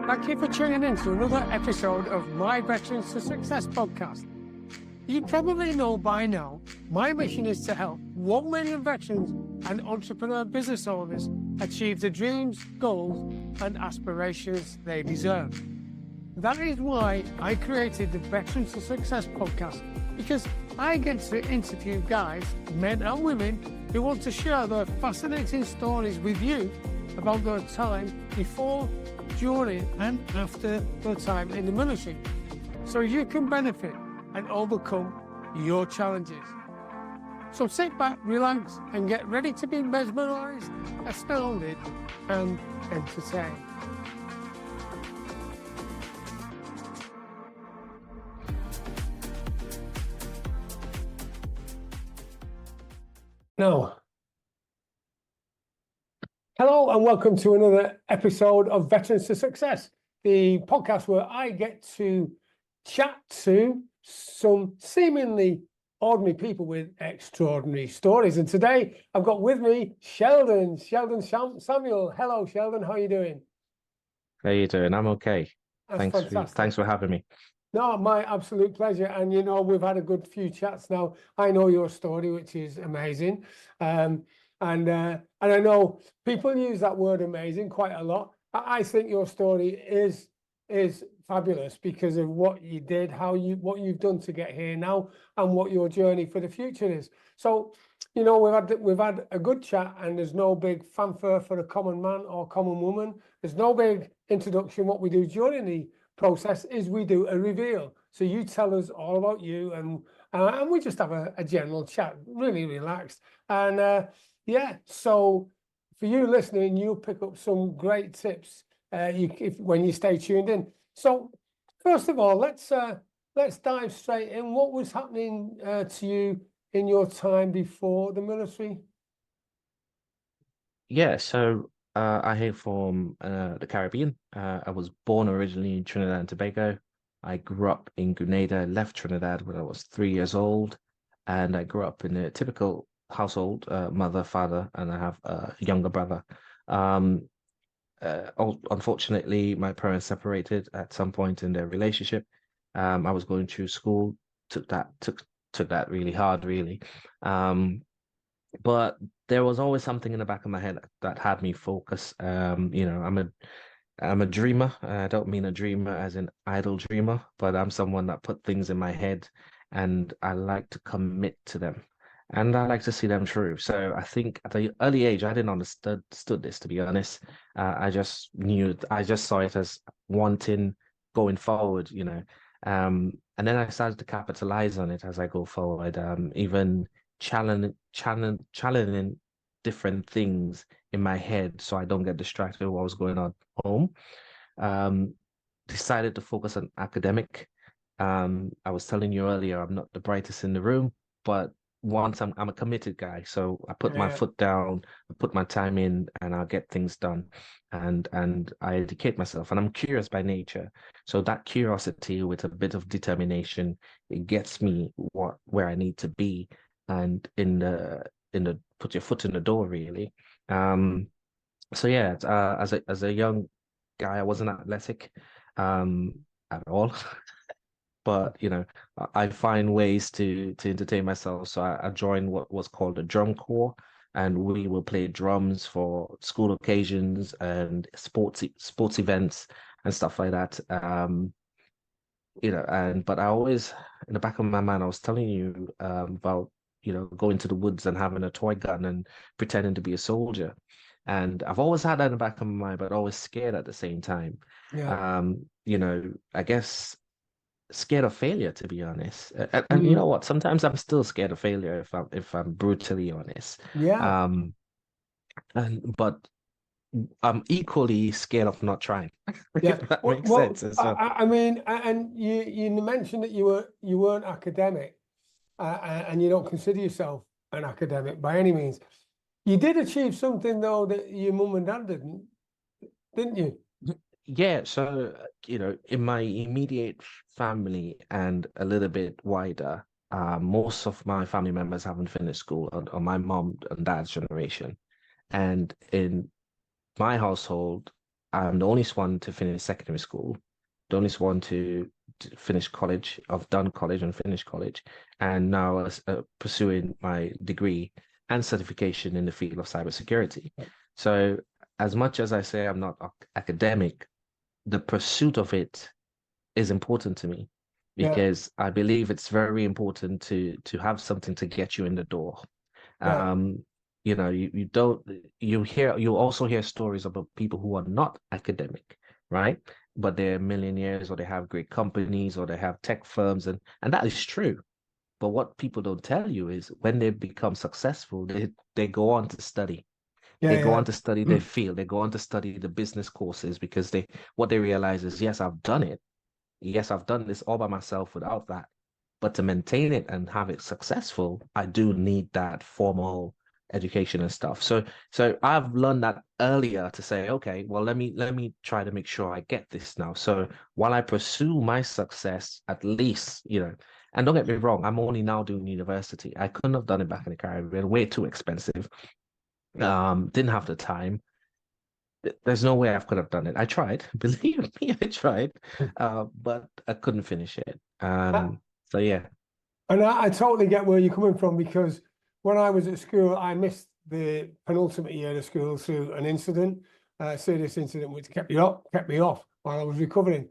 Thank you for tuning in to another episode of my Veterans to Success podcast. You probably know by now, my mission is to help 1 million veterans and entrepreneur business owners achieve the dreams, goals, and aspirations they deserve. That is why I created the Veterans to Success podcast, because I get to interview guys, men and women, who want to share their fascinating stories with you about their time before, during and after their time in the military, so you can benefit and overcome your challenges. So sit back, relax, and get ready to be mesmerized, astounded, and entertained. Now, hello and welcome to another episode of Veterans to Success, the podcast where I get to chat to some seemingly ordinary people with extraordinary stories. And today I've got with me Sheldon Samuel. Hello, Sheldon. How are you doing? How you doing? I'm okay. That's fantastic. Thanks for having me. No, my absolute pleasure. And you know, we've had a good few chats now. I know your story, which is amazing. And I know people use that word amazing quite a lot. I think your story is fabulous because of what you did, what you've done to get here now, and what your journey for the future is. So, you know, we've had a good chat, and there's no big fanfare for a common man or common woman. There's no big introduction. What we do during the process is we do a reveal. So you tell us all about you, and we just have a general chat, really relaxed. And yeah, so for you listening, you'll pick up some great tips when you stay tuned in. So first of all, let's dive straight in. What was happening to you in your time before the military? Yeah, so I hail from the Caribbean. I was born originally in Trinidad and Tobago. I grew up in Grenada, left Trinidad when I was 3 years old, and I grew up in a typical household, mother, father, and I have a younger brother. Unfortunately, my parents separated at some point in their relationship. I was going through school, took that really hard, really. But there was always something in the back of my head that had me focus. You know, I'm a dreamer. I don't mean a dreamer as an idle dreamer, but I'm someone that put things in my head and I like to commit to them. And I like to see them through. So I think at the early age, I didn't understood this, to be honest. I just saw it as wanting going forward, you know. And then I started to capitalize on it as I go forward, even challenging different things in my head so I don't get distracted with what was going on home. Decided to focus on academic. I was telling you earlier, I'm not the brightest in the room, but once I'm a committed guy, so I put my foot down, I put my time in, and I'll get things done. And I educate myself, and I'm curious by nature. So that curiosity with a bit of determination, it gets me where I need to be, and in the put your foot in the door, really. So yeah, as a young guy, I wasn't athletic at all. But you know, I find ways to entertain myself. So I joined what was called a drum corps, and we will play drums for school occasions and sports events and stuff like that. You know, but I always, in the back of my mind, I was telling you about, you know, going to the woods and having a toy gun and pretending to be a soldier. And I've always had that in the back of my mind, but always scared at the same time. Yeah. You know, I guess scared of failure, to be honest. And you know what? Sometimes I'm still scared of failure if I'm brutally honest. Yeah. But I'm equally scared of not trying. Yeah. If that makes sense as well. I mean, and you mentioned that you weren't academic, and you don't consider yourself an academic by any means. You did achieve something though that your mum and dad didn't you? Yeah, so you know, in my immediate family and a little bit wider, most of my family members haven't finished school on my mom and dad's generation. And in my household, I'm the only one to finish secondary school, the only one to finish college. I've done college and finished college, and now pursuing my degree and certification in the field of cybersecurity. So, as much as I say I'm not academic, the pursuit of it is important to me Yeah, because I believe it's very important to have something to get you in the door. yeah, Um, you don't you also hear stories about people who are not academic, right? But they're millionaires or they have great companies or they have tech firms and that is true. But what people don't tell you is when they become successful, they go on to study. They go yeah, on to study their field. They go on to study the business courses because what they realize is, yes, I've done it. Yes, I've done this all by myself without that. But to maintain it and have it successful, I do need that formal education and stuff. So I've learned that earlier to say, okay, well, let me try to make sure I get this now. So while I pursue my success, at least, and don't get me wrong, I'm only now doing university. I couldn't have done it back in the Caribbean, way too expensive. Didn't have the time. There's no way I could have done it. I tried, believe me, I tried, but I couldn't finish it. yeah. So yeah. And I totally get where you're coming from, because when I was at school, I missed the penultimate year of school through an incident, a serious incident, which kept me off while I was recovering.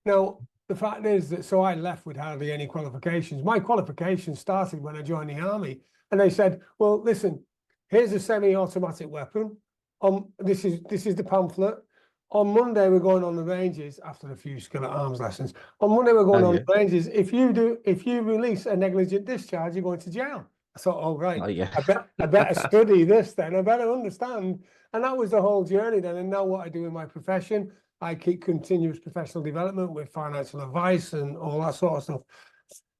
Now, the fact is that so I left with hardly any qualifications. My qualifications started when I joined the army, and they said, "Well, listen, here's a semi-automatic weapon. This is the pamphlet. On Monday, we're going on the ranges after a few skill at arms lessons. On Monday, we're going Oh on yeah. the ranges. If you release a negligent discharge, you're going to jail." I thought, oh, right, Oh yeah. I better study this then. I better understand. And that was the whole journey then. And now what I do in my profession, I keep continuous professional development with financial advice and all that sort of stuff.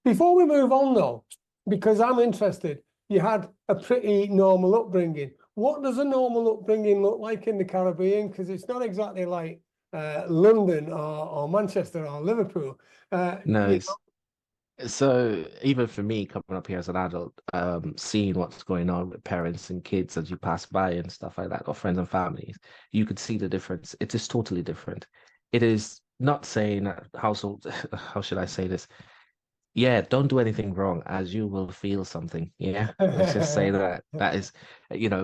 Before we move on though, because I'm interested, you had a pretty normal upbringing. What does a normal upbringing look like in the Caribbean? Because it's not exactly like London or Manchester or Liverpool. No, so even for me coming up here as an adult, seeing what's going on with parents and kids as you pass by and stuff like that, or friends and families, you could see the difference. It is totally different. It is not saying that household, how should I say this? Yeah, don't do anything wrong as you will feel something. Yeah, let's just say that that is,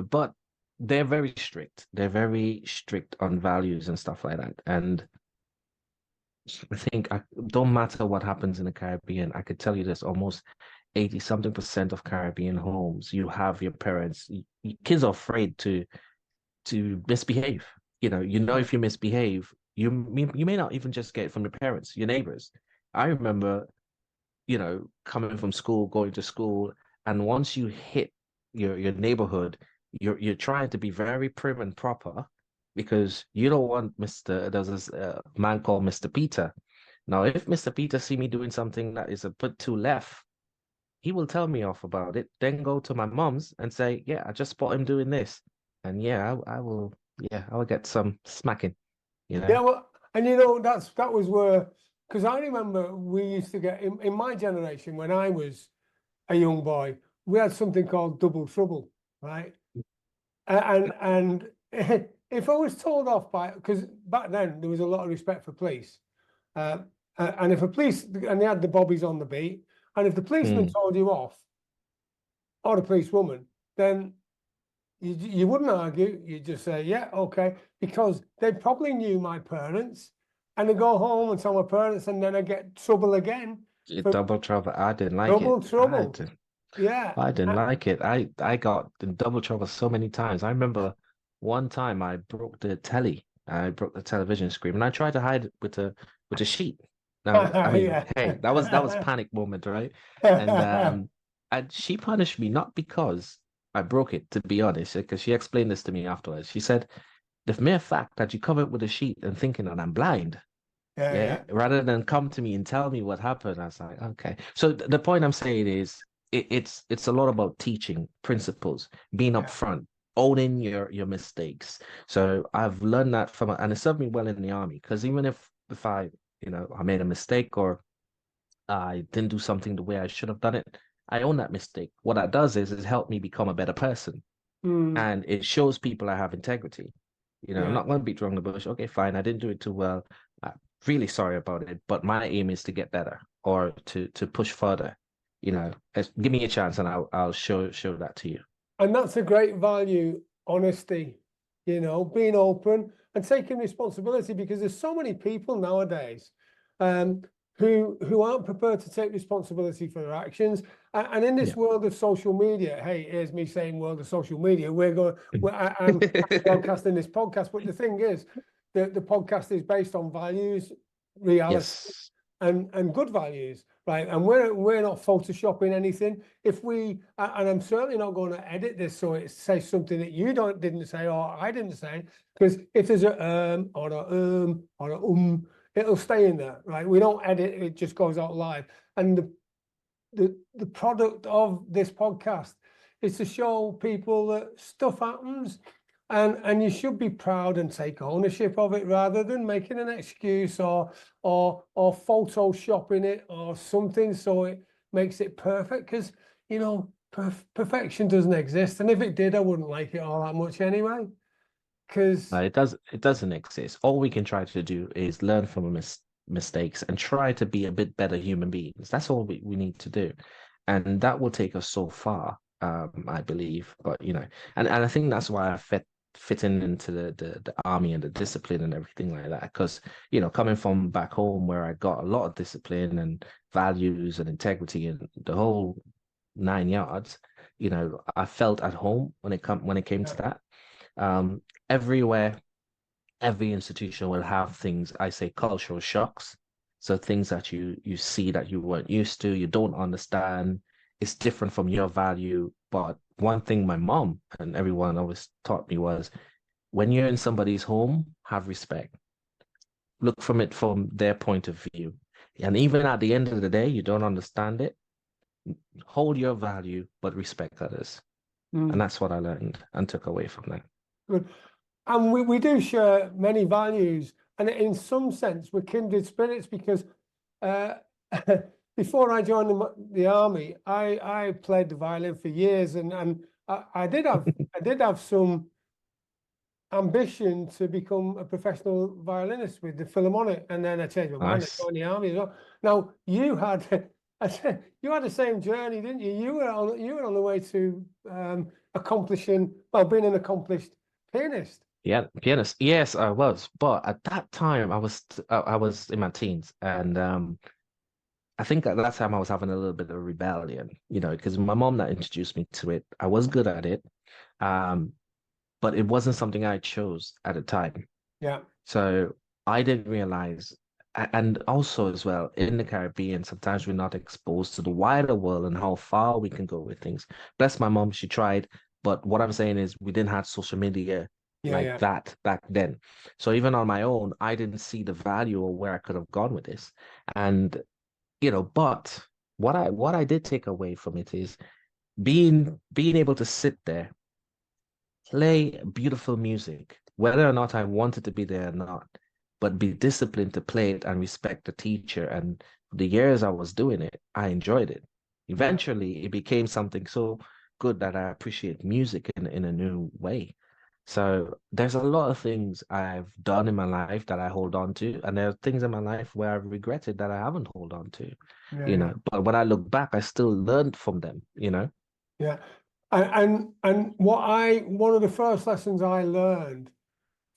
but they're very strict. They're very strict on values and stuff like that. And I think don't matter what happens in the Caribbean, I could tell you this almost 80 something percent of Caribbean homes, you have your parents, kids are afraid to misbehave. If you misbehave, you may not even just get it from your parents, your neighbors. I remember coming from school, going to school, and once you hit your neighborhood, you're trying to be very prim and proper because you don't want there's this man called Mr. Peter. Now, if Mr. Peter see me doing something that is a bit too left, he will tell me off about it, then go to my mom's and say, yeah, I just spot him doing this. And yeah, I will get some smacking, you know? Yeah, well, and that was where, because I remember we used to get in my generation when I was a young boy, we had something called double trouble, right? And if I was told off by, because back then there was a lot of respect for police, uh, and if and they had the bobbies on the beat, and if the policeman Mm. told you off, or the policewoman, then you wouldn't argue. You just say, yeah, okay, because they probably knew my parents, and they go home and tell my parents, and then I get trouble again for Double trouble. I didn't like it. double trouble. Yeah. I didn't like it. I got in double trouble so many times. I remember one time I broke the telly. I broke the television screen, and I tried to hide it with a sheet. Now, I mean, Yeah. hey, that was panic moment, right? And and she punished me not because I broke it, to be honest, because she explained this to me afterwards. She said, the mere fact that you cover it with a sheet and thinking that I'm blind, yeah, Yeah, rather than come to me and tell me what happened, I was like, okay. So the point I'm saying is it's a lot about teaching principles, being yeah, upfront, owning your mistakes. So I've learned that and it served me well in the army because even if I made a mistake or I didn't do something the way I should have done it, I own that mistake. What that does is help me become a better person, mm, and it shows people I have integrity. You know, I'm Yeah. not going to beat around the bush. Okay, fine. I didn't do it too well. I'm really sorry about it, but my aim is to get better or to push further. You know, give me a chance and I'll show that to you. And that's a great value, honesty, you know, being open and taking responsibility, because there's so many people nowadays who aren't prepared to take responsibility for their actions. And in this Yeah. world of social media, hey, here's me saying world of social media, I'm broadcasting this podcast, but the thing is, the podcast is based on values, reality, Yes. and good values, right? And we're not photoshopping anything. If we and I'm certainly not going to edit this so it says something that you didn't say or I didn't say, because if there's a or a it'll stay in there, right? We don't edit, it just goes out live. And the product of this podcast is to show people that stuff happens, and you should be proud and take ownership of it rather than making an excuse or photoshopping it or something so it makes it perfect, because you know perfection doesn't exist, and if it did I wouldn't like it all that much anyway, because It doesn't exist. All we can try to do is learn from mistakes and try to be a bit better human beings. That's all we need to do. And that will take us so far, I believe. But you know, and I think that's why I fit into the army and the discipline and everything like that. Because, you know, coming from back home where I got a lot of discipline and values and integrity and the whole 9 yards, you know, I felt at home when it came to that. Everywhere, every institution will have things, I say cultural shocks. So things that you see that you weren't used to, you don't understand, it's different from your value. But one thing my mom and everyone always taught me was, when you're in somebody's home, have respect. Look from it from their point of view. And even at the end of the day, you don't understand it, hold your value, but respect others. And that's what I learned and took away from that. good. And we do share many values, and in some sense we're kindred spirits, because before I joined the army, I played the violin for years, and I did have some ambition to become a professional violinist with the Philharmonic, and then I changed my mind. I Nice. joined the army as well. Now you had you had the same journey, didn't you? You were on the way to being an accomplished pianist. Yeah, pianist. Yes, I was. But at that time, I was in my teens, and I think at that time I was having a little bit of rebellion, you know, because my mom that introduced me to it. I was good at it, um, but it wasn't something I chose at the time. Yeah. So I didn't realize, and also as well in the Caribbean, sometimes we're not exposed to the wider world and how far we can go with things. Bless my mom, she tried, but what I'm saying is we didn't have social media Yeah, like yeah. that back then. So even on my own, I didn't see the value or where I could have gone with this. And you know, but what I did take away from it is being able to sit there, play beautiful music, whether or not I wanted to be there or not, but be disciplined to play it and respect the teacher. And the years I was doing it, I enjoyed it. Yeah. Eventually, it became something so good that I appreciate music in a new way. So there's a lot of things I've done in my life that I hold on to, and there are things in my life where I've regretted that I haven't hold on to, Yeah, you yeah. know. But when I look back, I still learned from them, you know. Yeah. And one of the first lessons I learned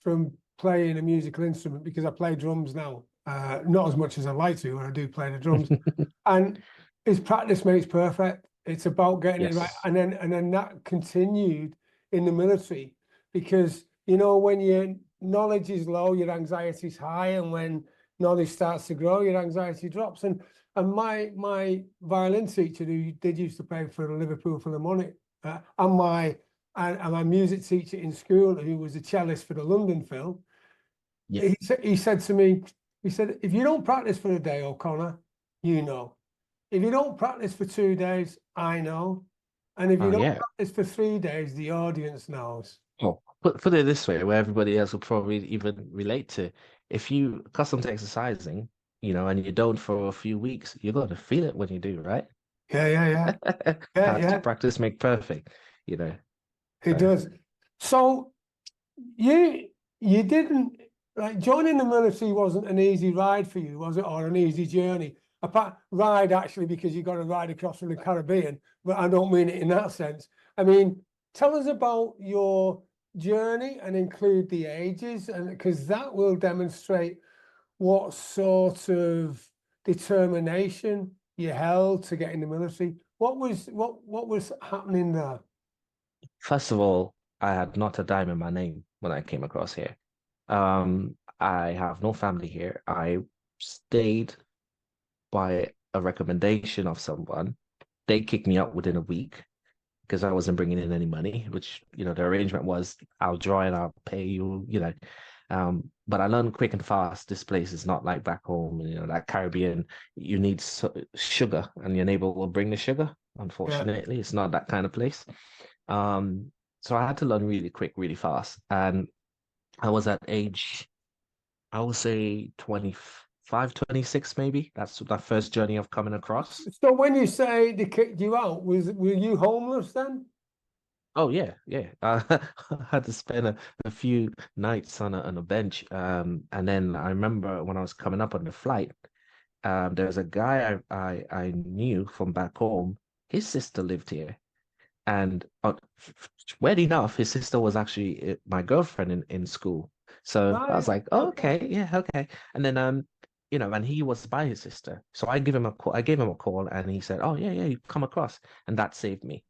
from playing a musical instrument, because I play drums now, not as much as I like to, and I do play the drums, and is practice makes perfect. It's about getting it right, Yes. and then that continued in the military, because you know when your knowledge is low, your anxiety is high, and when knowledge starts to grow, your anxiety drops. And my violin teacher, who did used to play for the Liverpool Philharmonic, and my music teacher in school, who was a cellist for the London Phil, Yeah. he said to me, he said, if you don't practice for a day, O'Connor, you know. If you don't practice for 2 days, I know. And if you Oh don't yeah. practice for 3 days, the audience knows. Oh, put it this way, where everybody else will probably even relate to. If you accustomed to exercising, you know, and you don't for a few weeks, you're going to feel it when you do, right? Yeah, yeah, yeah. Yeah, Practice, yeah, practice make perfect, you know. it So does. So you you didn't, like, joining the military wasn't an easy ride for you, was it? Or an easy journey? Apart ride, actually, because you got to ride across from the Caribbean, but I don't mean it in that sense. I mean, tell us about your journey and include the ages, and because that will demonstrate what sort of determination you held to get in the military. What was happening there? First of all, I had not a dime in my name when I came across here. I have no family here. I stayed by a recommendation of someone. They kicked me out within a week because I wasn't bringing in any money, which, the arrangement was I'll join, I'll pay you, but I learned quick and fast, this place is not like back home, that Caribbean, you need sugar and your neighbor will bring the sugar. Yeah, Unfortunately, it's not that kind of place. So I had to learn really quick, really fast. And I was at age, I would say 25, 26, maybe. That's the first journey of coming across. so when you say they kicked you out, were you homeless then? Oh yeah, yeah. I had to spend a few nights on a bench. And then I remember when I was coming up on the flight, there was a guy I knew from back home. His sister lived here, and weirdly enough, his sister was actually my girlfriend in school. So I was Right. like, oh, Okay. okay, yeah, okay. And then and he was by his sister, so I give him a call. I gave him a call, and he said, oh yeah, yeah, you come across, and that saved me.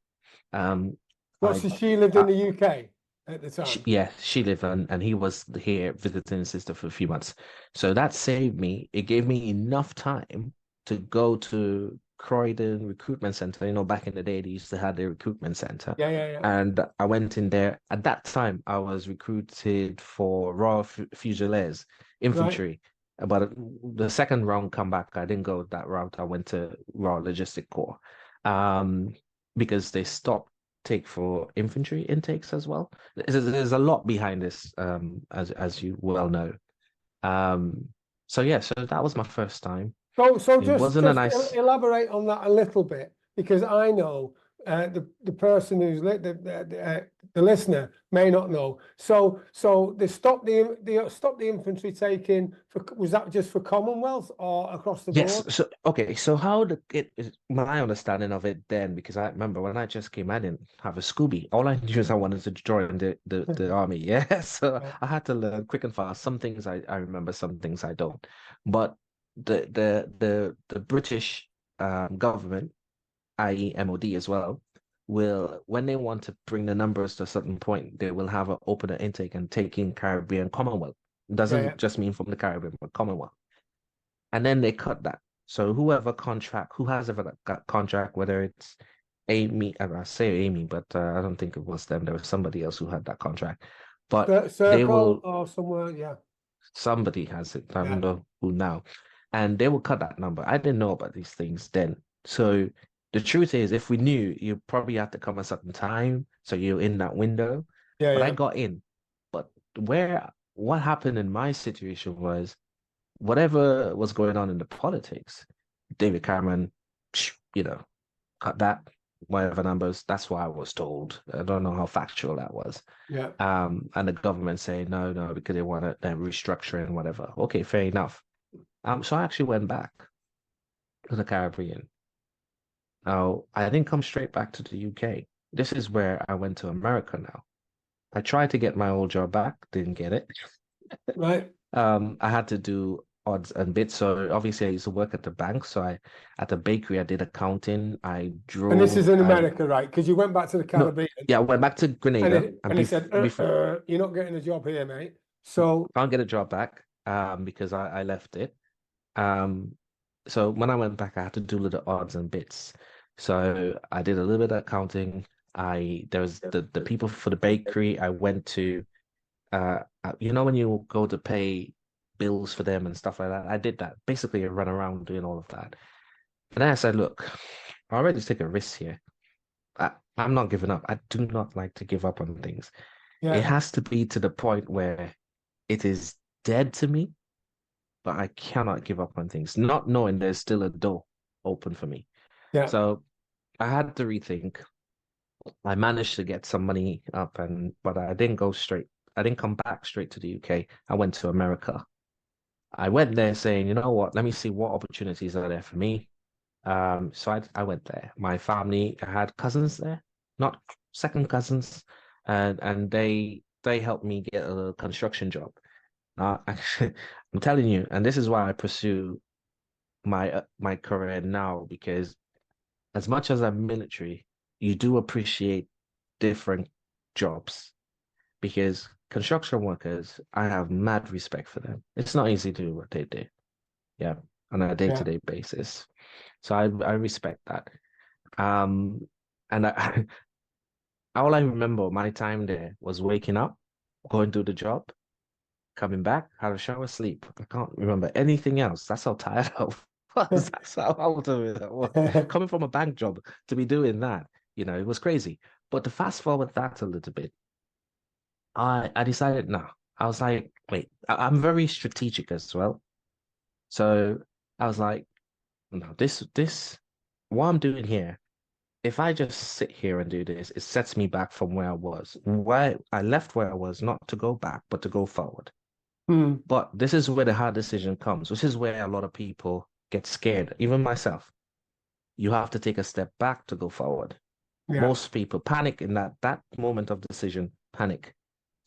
Um, Well, I so she lived in the UK at the time. yeah, she lived and he was here visiting his sister for a few months. So that saved me. It gave me enough time to go to Croydon Recruitment Center. Back in the day, they used to have the recruitment center. Yeah, yeah, yeah. And I went in there. At that time, I was recruited for Royal Fusiliers Right. Infantry. But the second round comeback, I didn't go that route. I went to Royal Logistic Corps. Um, because they stopped take for infantry intakes as well. There's a lot behind this, as you well know. Um, so yeah, so that was my first time. So It just wasn't a just nice. elaborate on that a little bit, because I know the person who's the listener may not know. So they stopped the infantry taking for, was that just for Commonwealth or across the Yes, board? so okay, so how it is my understanding of it then, because I remember when I just came, I didn't have a Scooby. All I knew is I wanted to join the army. Yeah. So Yeah, I had to learn quick and fast. Some things I remember, some things I don't. But the British government, i.e. MOD as well, will when they want to bring the numbers to a certain point, they will have an opener intake and take in Caribbean Commonwealth. It yeah, yeah. doesn't just mean from the Caribbean, but Commonwealth. And then they cut that. So who has ever got contract, whether it's Amy, I say Amy, but I don't think it was them. There was somebody else who had that contract. But they Circle will, or somewhere, yeah, somebody has it. I don't yeah, know who now. And they will cut that number. I didn't know about these things then. So the truth is, if we knew, you probably have to come a certain time. So you're in that window. yeah, But I yeah. got in. But what happened in my situation was whatever was going on in the politics, David Cameron, you know, cut that, whatever numbers. That's what I was told. I don't know how factual that was. Yeah. And the government saying no, no, because they want to restructure and whatever. Okay, fair enough. So I actually went back to the Caribbean. Now I didn't come straight back to the UK. This is where I went to America now. I tried to get my old job back, didn't get it. Right. I had to do odds and bits. So obviously I used to work at the bank. So I at the bakery I did accounting. I And this is drove. in I America, right? Because you went back to the no, Caribbean. yeah, I went back to And Grenada it, and and he said, before you're not getting a job here, mate. So, can't get a job back because I left it. Um so when I went back I had to do little odds and bits. So I did a little bit of accounting. There was the people for the bakery. I went to when you go to pay bills for them and stuff like that. I did that. Basically, I run around doing all of that. And then I said, look, I already take a risk here. I'm not giving up. I do not like to give up on things. It yeah, has to be to the point where it is dead to me, but I cannot give up on things, not knowing there's still a door open for me. yeah, So I had to rethink. I managed to get some money up but I didn't go straight. I didn't come back straight to the UK. I went to America. I went there saying, you know what, let me see what opportunities are there for me. So I went there. My family, I had cousins there, not second cousins, and they helped me get a construction job. Actually, I'm telling you, and this is why I pursue my career now, because as much as I'm military, you do appreciate different jobs, because construction workers, I have mad respect for them. It's not easy to do what they do, yeah, on a Yeah. day-to-day basis. So I respect that. Um, and all I remember my time there was waking up, going to the job, coming back, had a shower, sleep. I can't remember anything else. That's how tired I was. That's how old I was. Coming from a bank job to be doing that, it was crazy. But to fast forward that a little bit, I decided no. I was like, wait, I'm very strategic as well. So I was like, no, what I'm doing here, if I just sit here and do this, it sets me back from where I was. Why I left where I was, not to go back, but to go forward. Mm, But this is where the hard decision comes, which is where a lot of people get scared, even myself. You have to take a step back to go forward. yeah. Most people panic in that moment of decision, panic.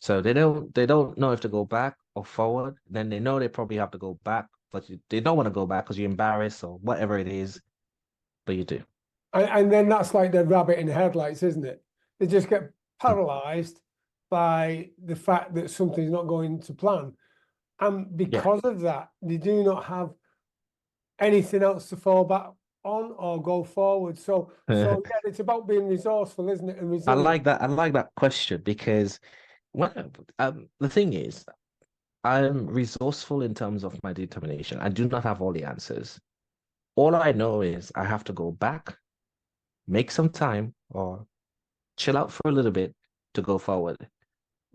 So they don't know if to go back or forward. Then they know they probably have to go back, but they don't want to go back because you're embarrassed or whatever it is, but you do. And then that's like the rabbit in the headlights, isn't it? They just get Mm. paralyzed by the fact that something's not going to plan. And Yeah. because of that, they do not have anything else to fall back on or go forward. So yeah, it's about being resourceful, isn't it? And I resilient. like that. I like that question because the thing is, I'm resourceful in terms of my determination. I do not have all the answers. All I know is I have to go back, make some time, or chill out for a little bit to go forward.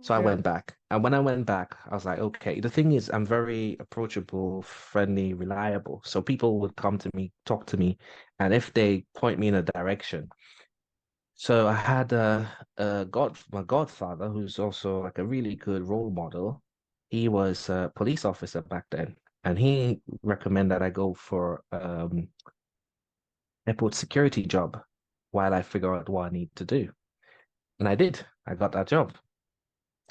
So I Yeah. went back. And when I went back, I was like, okay, the thing is, I'm very approachable, friendly, reliable. So people would come to me, talk to me, and if they point me in a direction. So I had my godfather, who's also like a really good role model. He was a police officer back then, and he recommended that I go for airport security job while I figure out what I need to do. And I did. I got that job.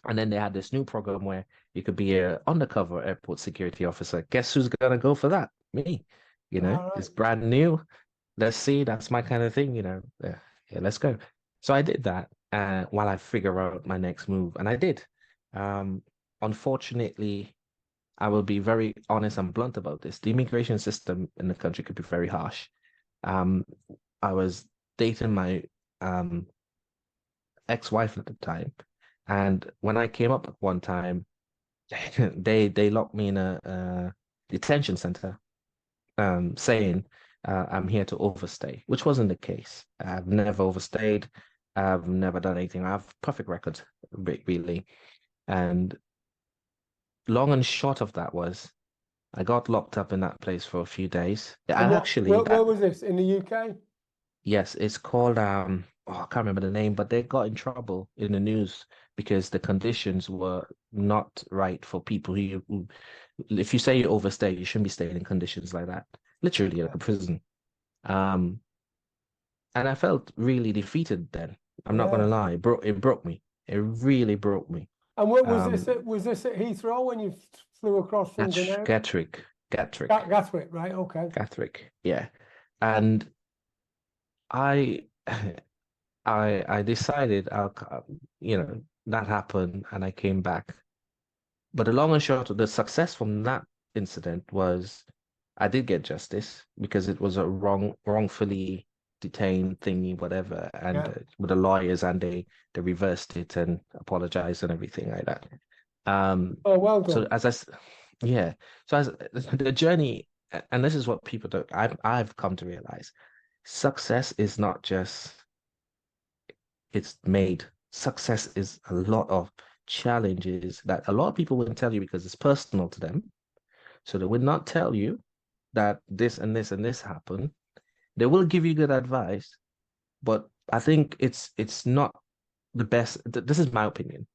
And then they had this new program where you could be a undercover airport security officer. Guess who's gonna go for that? Me. All right. It's brand new. Let's see. That's my kind of thing. Yeah, yeah, let's go. So I did that while I figure out my next move, and I did. Um, Unfortunately, I will be very honest and blunt about this. The immigration system in the country could be very harsh. Um, I was dating my um ex-wife at the time, and when I came up one time, they locked me in a detention center, saying I'm here to overstay, which wasn't the case. I've never overstayed. I've never done anything. I have perfect record, really. And long and short of that was I got locked up in that place for a few days. I And actually where that was this? In the UK? Yes, it's called I can't remember the name, but they got in trouble in the news because the conditions were not right for people if you say you overstay, you shouldn't be staying in conditions like that. Literally like a prison. Um, and I felt really defeated then. I'm not Yeah. gonna lie, it broke me. It really broke me. And what was this? Um, Was this at Heathrow when you flew across from that's Grenada? Gatwick, Gatwick, right? Okay. Gatwick, yeah. And I I decided that happened and I came back. But the long and short of the success from that incident was I did get justice because it was a wrongfully detained thingy, whatever, and Yeah. with the lawyers and they reversed it and apologized and everything like that. Oh, well So done. yeah, so as the journey, and this is what people don't, I've come to realize, success is not just it's made. Success is a lot of challenges that a lot of people wouldn't tell you because it's personal to them. So they would not tell you that this and this and this happened. They will give you good advice, but I think it's not the best. This is my opinion.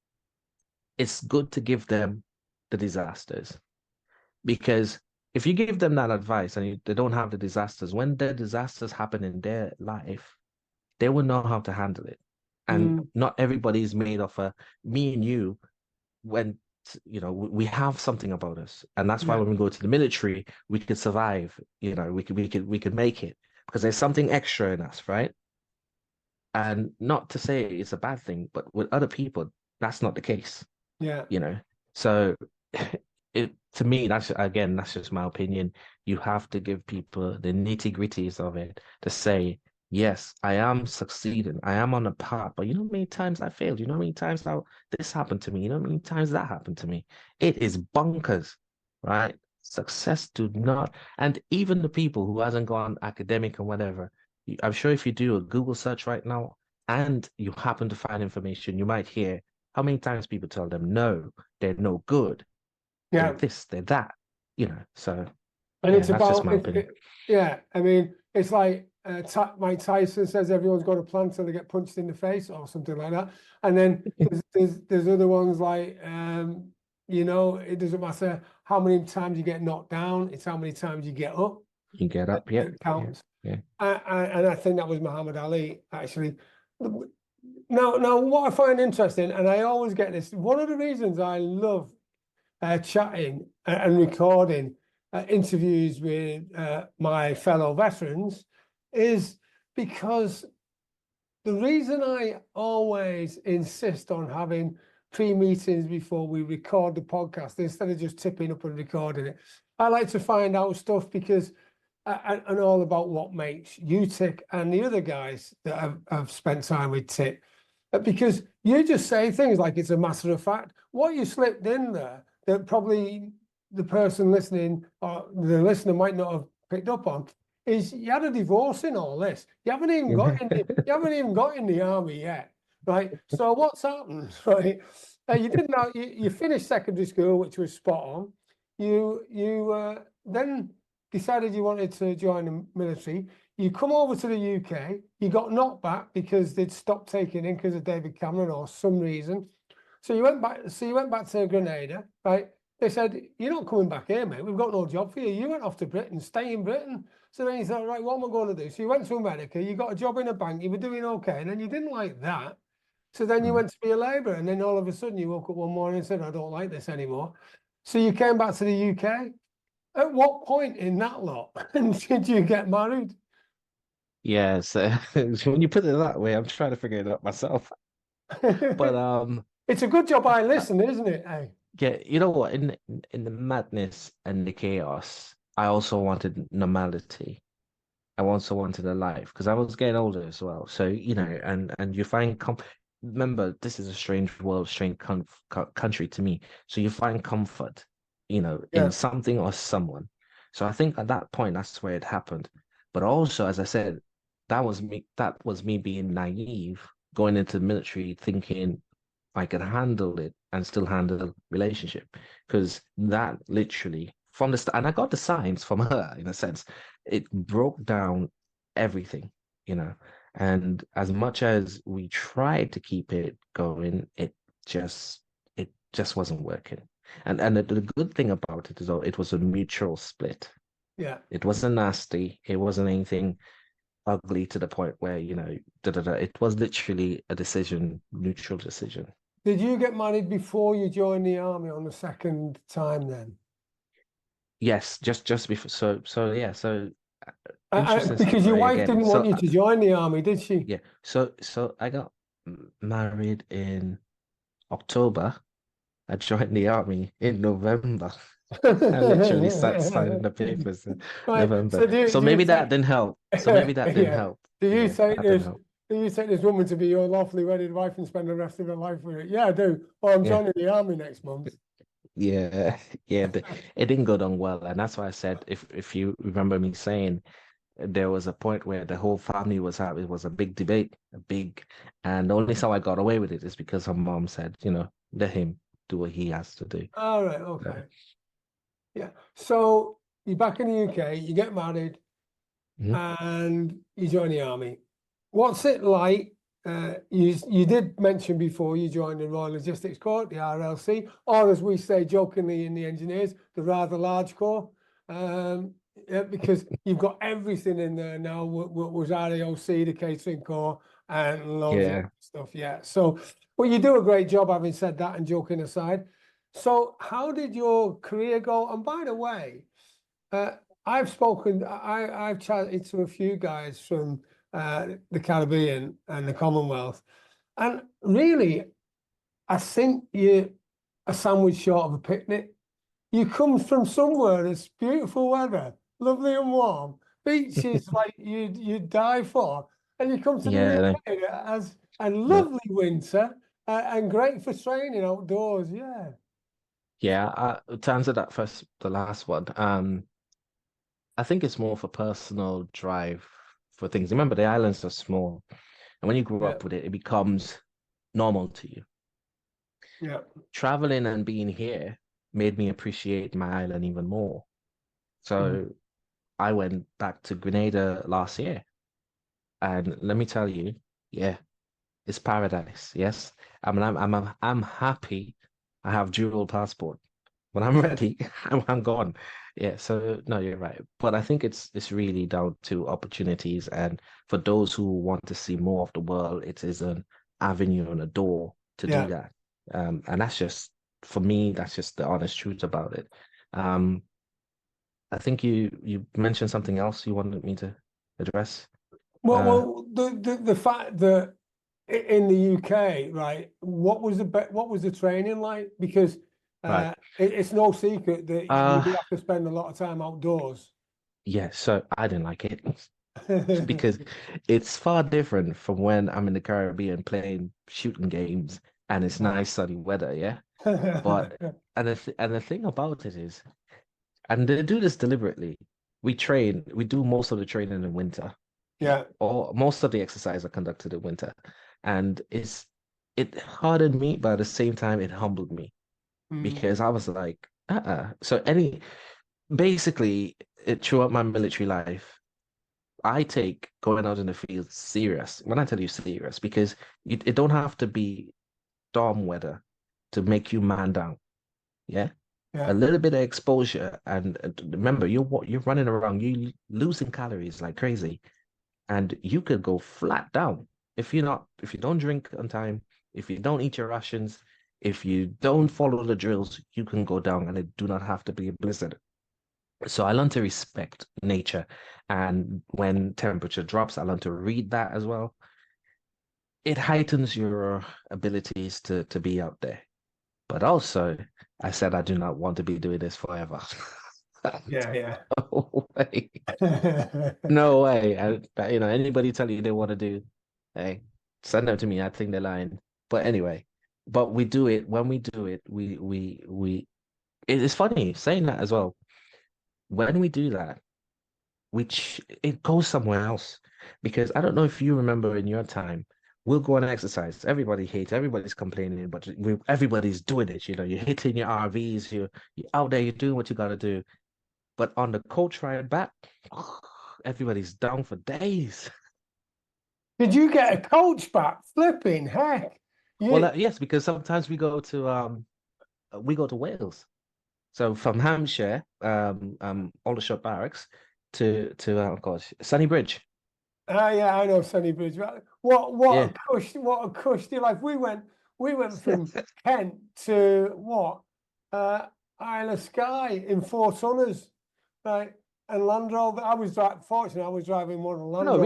it's good to give them the disasters, because if you give them that advice and they don't have the disasters, when the disasters happen in their life, they will know how to handle it. And not everybody is made of me and you, when we have something about us, and that's why when we go to the military, we could survive. We could make it because there's something extra in us, right? And not to say it's a bad thing, but with other people, that's not the case. Yeah. So to me, that's just my opinion. You have to give people the nitty-gritties of it to say, yes, I am succeeding. I am on a path, but you know how many times I failed? You know how many times how this happened to me? You know how many times that happened to me? It is bonkers, right? Success do not, and even the people who hasn't gone academic or whatever, I'm sure if you do a Google search right now and you happen to find information, you might hear how many times people tell them no, they're no good, they're Yeah. this, they're that, So And yeah, it's that's just about my opinion. yeah. I mean, it's like Mike Tyson says everyone's got a plan till they get punched in the face or something like that. And then there's other ones like it doesn't matter how many times you get knocked down, it's how many times you get up You get up, yeah, that counts. yeah. And I think that was Muhammad Ali actually. Now, what I find interesting, and I always get this, one of the reasons I love chatting and recording interviews with my fellow veterans is because the reason I always insist on having pre-meetings before we record the podcast instead of just tipping up and recording it. I like to find out stuff because and all about what makes you tick and the other guys that I've spent time with tick. Because you just say things like it's a matter of fact. What you slipped in there that probably the person listening or the listener might not have picked up on is you had a divorce in all this. You haven't even got in the army yet, right? So what's happened, right? You didn't know you finished secondary school, which was spot on. You then decided you wanted to join the military. You come over to the UK, you got knocked back because they'd stopped taking in because of David Cameron or some reason. So you went back to Grenada, right? They said, you're not coming back here, mate. We've got no job for you. You went off to Britain, stay in Britain. So then you thought, right, what am I going to do? So you went to America, you got a job in a bank, you were doing okay, and then you didn't like that. So then you went to be a labourer, and then all of a sudden you woke up one morning and said, I don't like this anymore. So you came back to the UK. At what point in that lot did you get married? Yeah, so when you put it that way, I'm trying to figure it out myself. But it's a good job I listen, isn't it? Hey? yeah, you know what? In the madness and the chaos, I also wanted normality. I also wanted a life because I was getting older as well. So, and you find remember, this is a strange world, strange country to me. So you find comfort, in something or someone. So I think at that point, that's where it happened. But also, as I said, that was me being naive, going into the military thinking I could handle it and still handle the relationship. Because that literally from the start, and I got the signs from her in a sense, it broke down everything, you know. And as much as we tried to keep it going, just it just wasn't working. And the good thing about it is though it was a mutual split. Yeah. It wasn't nasty. It wasn't anything ugly to the point where, It was literally a decision, mutual decision. Did you get married before you joined the army on the second time then? Yes, just before. So yeah. So interesting Because your story wife again. didn't want you to join the army, did she? Yeah. So I got married in October. I joined the army in November. I literally sat signing the papers in Right. November. So So do you maybe that take didn't help. So maybe that didn't yeah. help. Do you Yeah, take that didn't this? help. Do you take this woman to be your lawfully wedded wife and spend the rest of her life with it? Yeah, I do. Oh, I'm Yeah. joining the army next month. Yeah, yeah, but it didn't go down well, and that's why I said if you remember me saying there was a point where the whole family was having it was a big debate, and the only how I got away with it is because her mom said, let him do what he has to do. All right. Okay. Yeah. So you're back in the UK, you get married, Mhm. and you join the army. What's it like you did mention before you joined the Royal Logistics Corps, the RLC, or as we say jokingly in the engineers, the rather large corps, yeah, because you've got everything in there now. What was RAOC, the catering corps, and loads of stuff. Yeah. So, well, you do a great job. Having said that, and joking aside, so how did your career go? And by the way, I've chatted to a few guys from the Caribbean and the Commonwealth, and really, I think you're a sandwich short of a picnic. You come from somewhere that's beautiful weather, lovely and warm, beaches like you'd die for, and you come to the UK that has a lovely winter and great for training outdoors. Yeah. Yeah, to answer that first, the last one, I think it's more for personal drive for things. Remember, the islands are small, and when you grow up with it, it becomes normal to you. Yeah. Traveling and being here made me appreciate my island even more. So I went back to Grenada last year, and let me tell you, yeah, it's paradise. Yes, I'm happy. I have dual passport. When I'm ready, I'm gone. Yeah, so no, you're right. But I think it's really down to opportunities, and for those who want to see more of the world, it is an avenue and a door to do that. And that's just for me, that's just the honest truth about it. I think you mentioned something else you wanted me to address. Well, the fact that in the UK, right? What was the training like? Because it's no secret that you do have to spend a lot of time outdoors. Yeah, so I didn't like it because it's far different from when I'm in the Caribbean playing shooting games and it's nice sunny weather, yeah. But and the thing about it is, and they do this deliberately. We do most of the training in winter. Yeah. Or most of the exercise are conducted in winter. And it hardened me, but at the same time it humbled me because I was like, So basically throughout my military life, I take going out in the field serious. When I tell you serious, because it don't have to be storm weather to make you man down. Yeah. A little bit of exposure, and remember, you're running around, you losing calories like crazy, and you could go flat down if you don't drink on time, if you don't eat your rations, if you don't follow the drills, you can go down, and it do not have to be a blizzard. So I learned to respect nature, and when temperature drops, I learned to read that as well. It heightens your abilities to be out there. But also, I said I do not want to be doing this forever. Yeah. No way. No way. Anybody tell you they want to do, hey, send them to me. I think they're lying. But anyway, but we do it. When we do it, it's funny saying that as well. When we do that, it goes somewhere else. Because I don't know if you remember in your time, we'll go and exercise. Everybody hates, everybody's complaining, but everybody's doing it. You're hitting your RVs, you're out there, you're doing what you got to do. But on the coach ride back, everybody's down for days. Did you get a coach back? Flipping heck. Well, yes, because sometimes we go to Wales. So from Hampshire, Aldershot Barracks to oh gosh, Sunny Bridge. Yeah, I know Sunny Bridge. What a cush. Like we went from Kent to what? Isle of Skye in 4 tonners, right? And Land Rover. Fortunately, I was driving one of the Land Rover.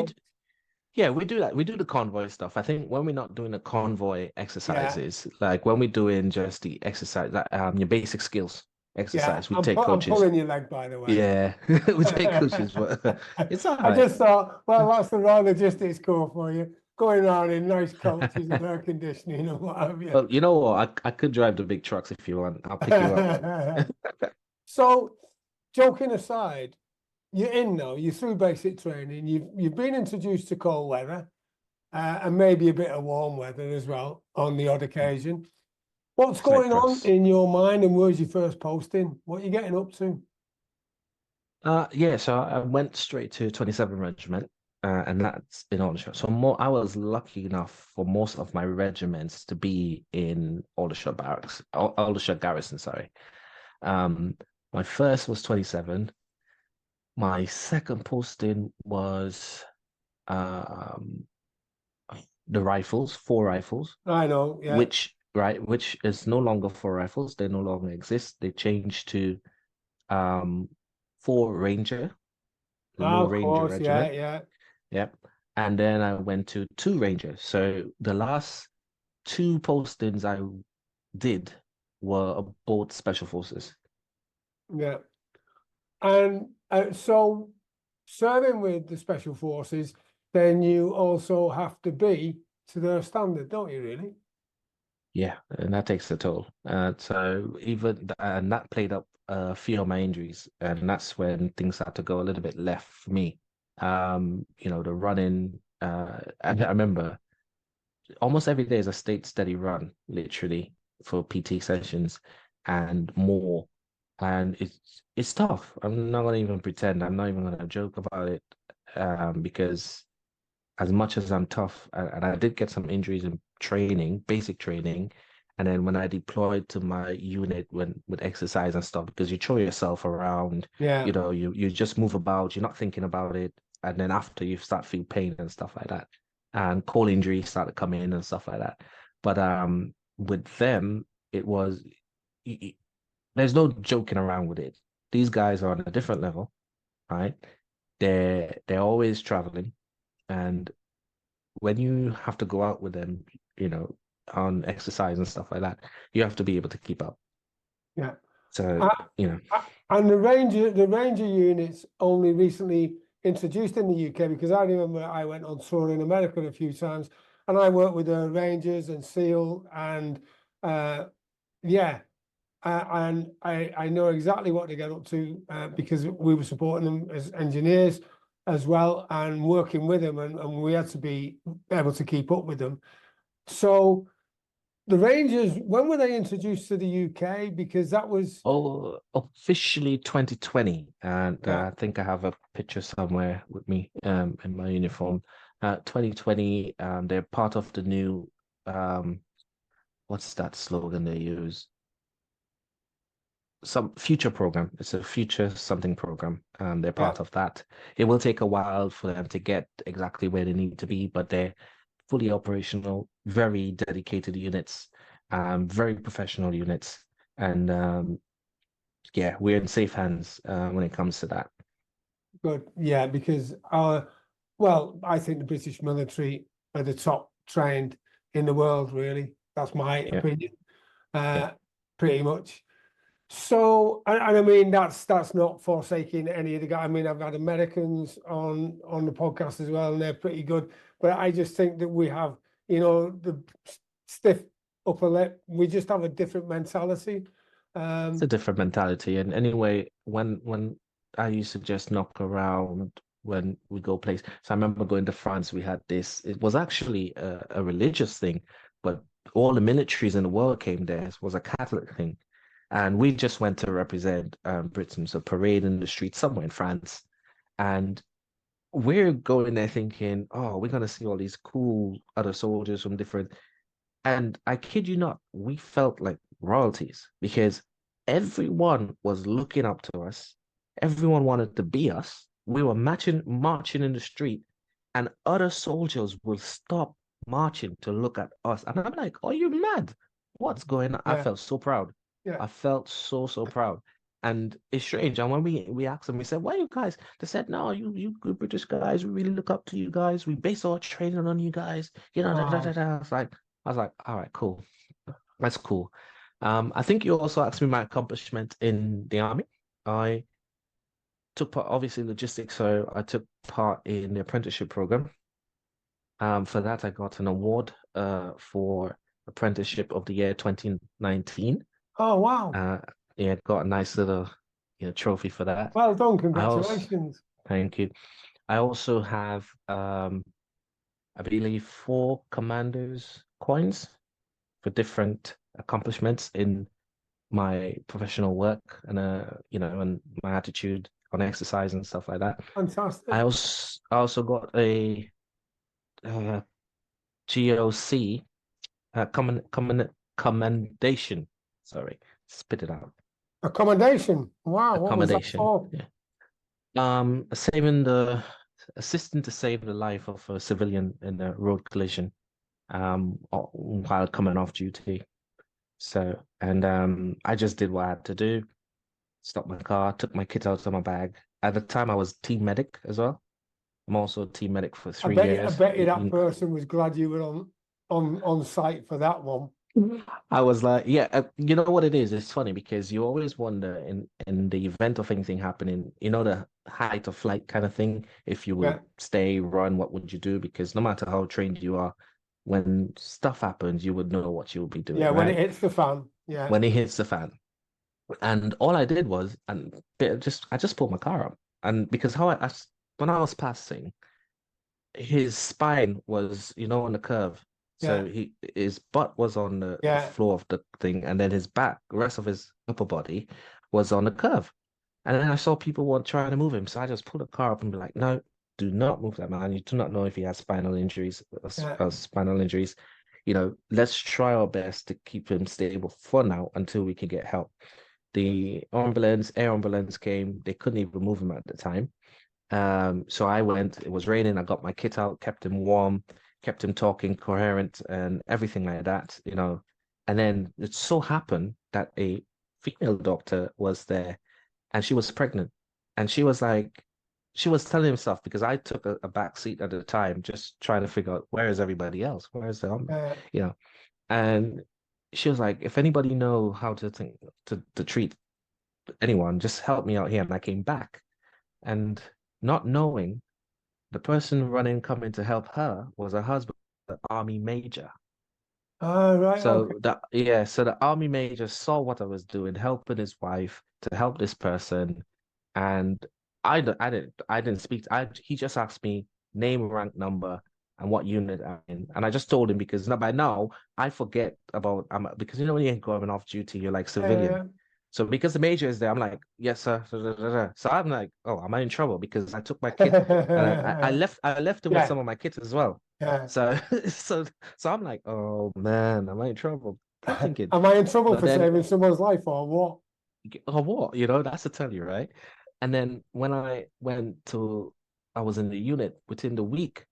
We do that. We do the convoy stuff. I think when we're not doing the convoy exercises, like when we're doing just the exercise, your basic skills exercise, we take coaches. I'm pulling your leg, by the way. Yeah, we take coaches, but it's all right. I just thought, well, that's the Royal Logistics Corps for you. Going around in nice coaches and air conditioning and what have you. Well, you know what? I could drive the big trucks if you want. I'll pick you up. So, joking aside, you're in now. You're through basic training. You've been introduced to cold weather, and maybe a bit of warm weather as well on the odd occasion. What's going on in your mind, and where's your first posting? What are you getting up to? So I went straight to 27 Regiment. and that's in Aldershot. So I was lucky enough for most of my regiments to be in Aldershot Barracks, Aldershot Garrison, sorry. My first was 27. My second posting was um the rifles, 4 rifles, I know, yeah. which is no longer 4 rifles. They no longer exist. They changed to 4 Ranger, the Oh, new of Ranger course, yeah, regiment. yeah. Yep. And then I went to 2 Rangers. So the last 2 postings I did were both special forces. Yeah. And so serving with the special forces, then you also have to be to their standard, don't you, really? Yeah, and that takes a toll. So and that played up a few of my injuries, and that's when things had to go a little bit left for me. The running. And I remember almost every day is a steady run, literally for PT sessions and more. And it's tough. I'm not gonna even pretend. I'm not even gonna joke about it, because as much as I'm tough, and I did get some injuries in training, basic training, and then when I deployed to my unit with exercise and stuff, because you throw yourself around, Yeah. you just move about, you're not thinking about it, and then after you start feel pain and stuff like that, and core injuries start to come in and stuff like that. But with them, it was y- y- there's no joking around with it. These guys are on a different level, right? They're always traveling, and when you have to go out with them, you know, on exercise and stuff like that, you have to be able to keep up. Yeah. So, Uh, you know, and the Ranger units only recently introduced in the UK, because I remember I went on tour in America a few times, and I worked with the Rangers and SEAL, and yeah, and I know exactly what they get up to, because we were supporting them as engineers as well, and working with them, and we had to be able to keep up with them. So the Rangers, when were they introduced to the UK? Because that was, officially 2020, and yeah, I think I have a picture somewhere with me in my uniform. 2020, they're part of the new what's that slogan they use? Some future program. It's a future something program. They're yeah, part of that. It will take a while for them to get exactly where they need to be, but they're fully operational, very dedicated units, very professional units, and yeah, we're in safe hands when it comes to that. good, yeah, because I think the British military are the top trained in the world, really. That's my Yeah, opinion, yeah. uh, pretty much. So, and I mean, that's not forsaking any of the guys. I mean, I've had Americans on the podcast as well, and they're pretty good. But I just think that we have, the stiff upper lip. We just have a different mentality. It's a different mentality. And anyway, when I used to just knock around when we go place. So I remember going to France, we had this, it was actually a religious thing, but all the militaries in the world came there. It was a Catholic thing. And we just went to represent Britain, so parade in the street somewhere in France. And we're going there thinking, oh, we're gonna see all these cool other soldiers from different. And I kid you not, we felt like royalties because everyone was looking up to us. Everyone wanted to be us. We were marching in the street, and other soldiers will stop marching to look at us. And I'm like, are you mad? What's going on? I Yeah, felt so proud. yeah. I felt so proud. And it's strange. And when we asked them, we said, why you guys? They said, no, you good British guys, we really look up to you guys. We base our training on you guys. Wow. I was like, all right, cool. That's cool. I think you also asked me my accomplishment in the army. I took part, obviously logistics, so I took part in the apprenticeship program. For that, I got an award for Apprenticeship of the Year 2019. Oh, wow. Uh, yeah, got a nice little trophy for that. Well done. I also Congratulations. thank you. I also have I believe 4 commanders coins for different accomplishments in my professional work and and my attitude on exercise and stuff like that. Fantastic. I also got a GOC commendation. Sorry, spit it out. Accommodation. Wow, what was that Accommodation. for? Yeah. Assisting to save the life of a civilian in a road collision, while coming off duty. So, and I just did what I had to do. Stopped my car, took my kit out of my bag. At the time, I was team medic as well. I'm also a team medic for 3 years. I bet you that person was glad you were on site for that one. I was like, yeah, you know what it is? It's funny because you always wonder in the event of anything happening, you know, the height of flight kind of thing. If you would stay, run, what would you do? Because no matter how trained you are, when stuff happens, you would know what you would be doing. Yeah, when right? it hits the fan. Yeah. When it hits the fan. And all I did was, I just pulled my car up, and because when I was passing, his spine was, on the curve. So his butt was on the floor of the thing, and then his back, the rest of his upper body was on the curve. And then I saw people trying to move him. So I just pulled the car up and be like, no, do not move that man. You do not know if he has spinal injuries or spinal injuries. Let's try our best to keep him stable for now until we can get help. The air ambulance came. They couldn't even move him at the time. So I went, it was raining. I got my kit out, kept him warm, kept him talking coherent and everything like that, And then it so happened that a female doctor was there and she was pregnant. And she was telling him stuff because I took a back seat at the time, just trying to figure out where is everybody else? Where is and she was like, if anybody know how to treat anyone, just help me out here. And I came back and not knowing the person coming to help her was her husband, the army major. Right. So so the army major saw what I was doing, helping his wife to help this person. And I didn't speak. He just asked me name, rank, number, and what unit I'm in. And I just told him because by now I forget about because when you're going off duty, you're like civilian. So because the major is there, I'm like, yes, sir. So I'm like, oh, am I in trouble? Because I took my kit and I left him with some of my kit as well. So I'm like, oh man, am I in trouble? I'm thinking, am I in trouble for saving someone's life or what? Or what? That's to tell you, right? And then when I was in the unit within the week,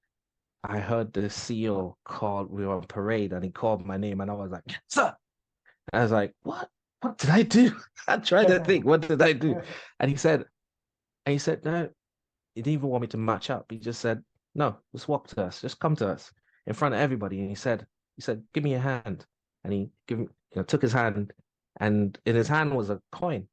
I heard the CEO called. We were on parade, and he called my name, and I was like, sir. I was like, what? What did I do? I tried to think, what did I do? And he said, no, he didn't even want me to match up. He just said, no, just walk to us, just come to us in front of everybody. And he said, give me your hand. And he took his hand, and in his hand was a coin.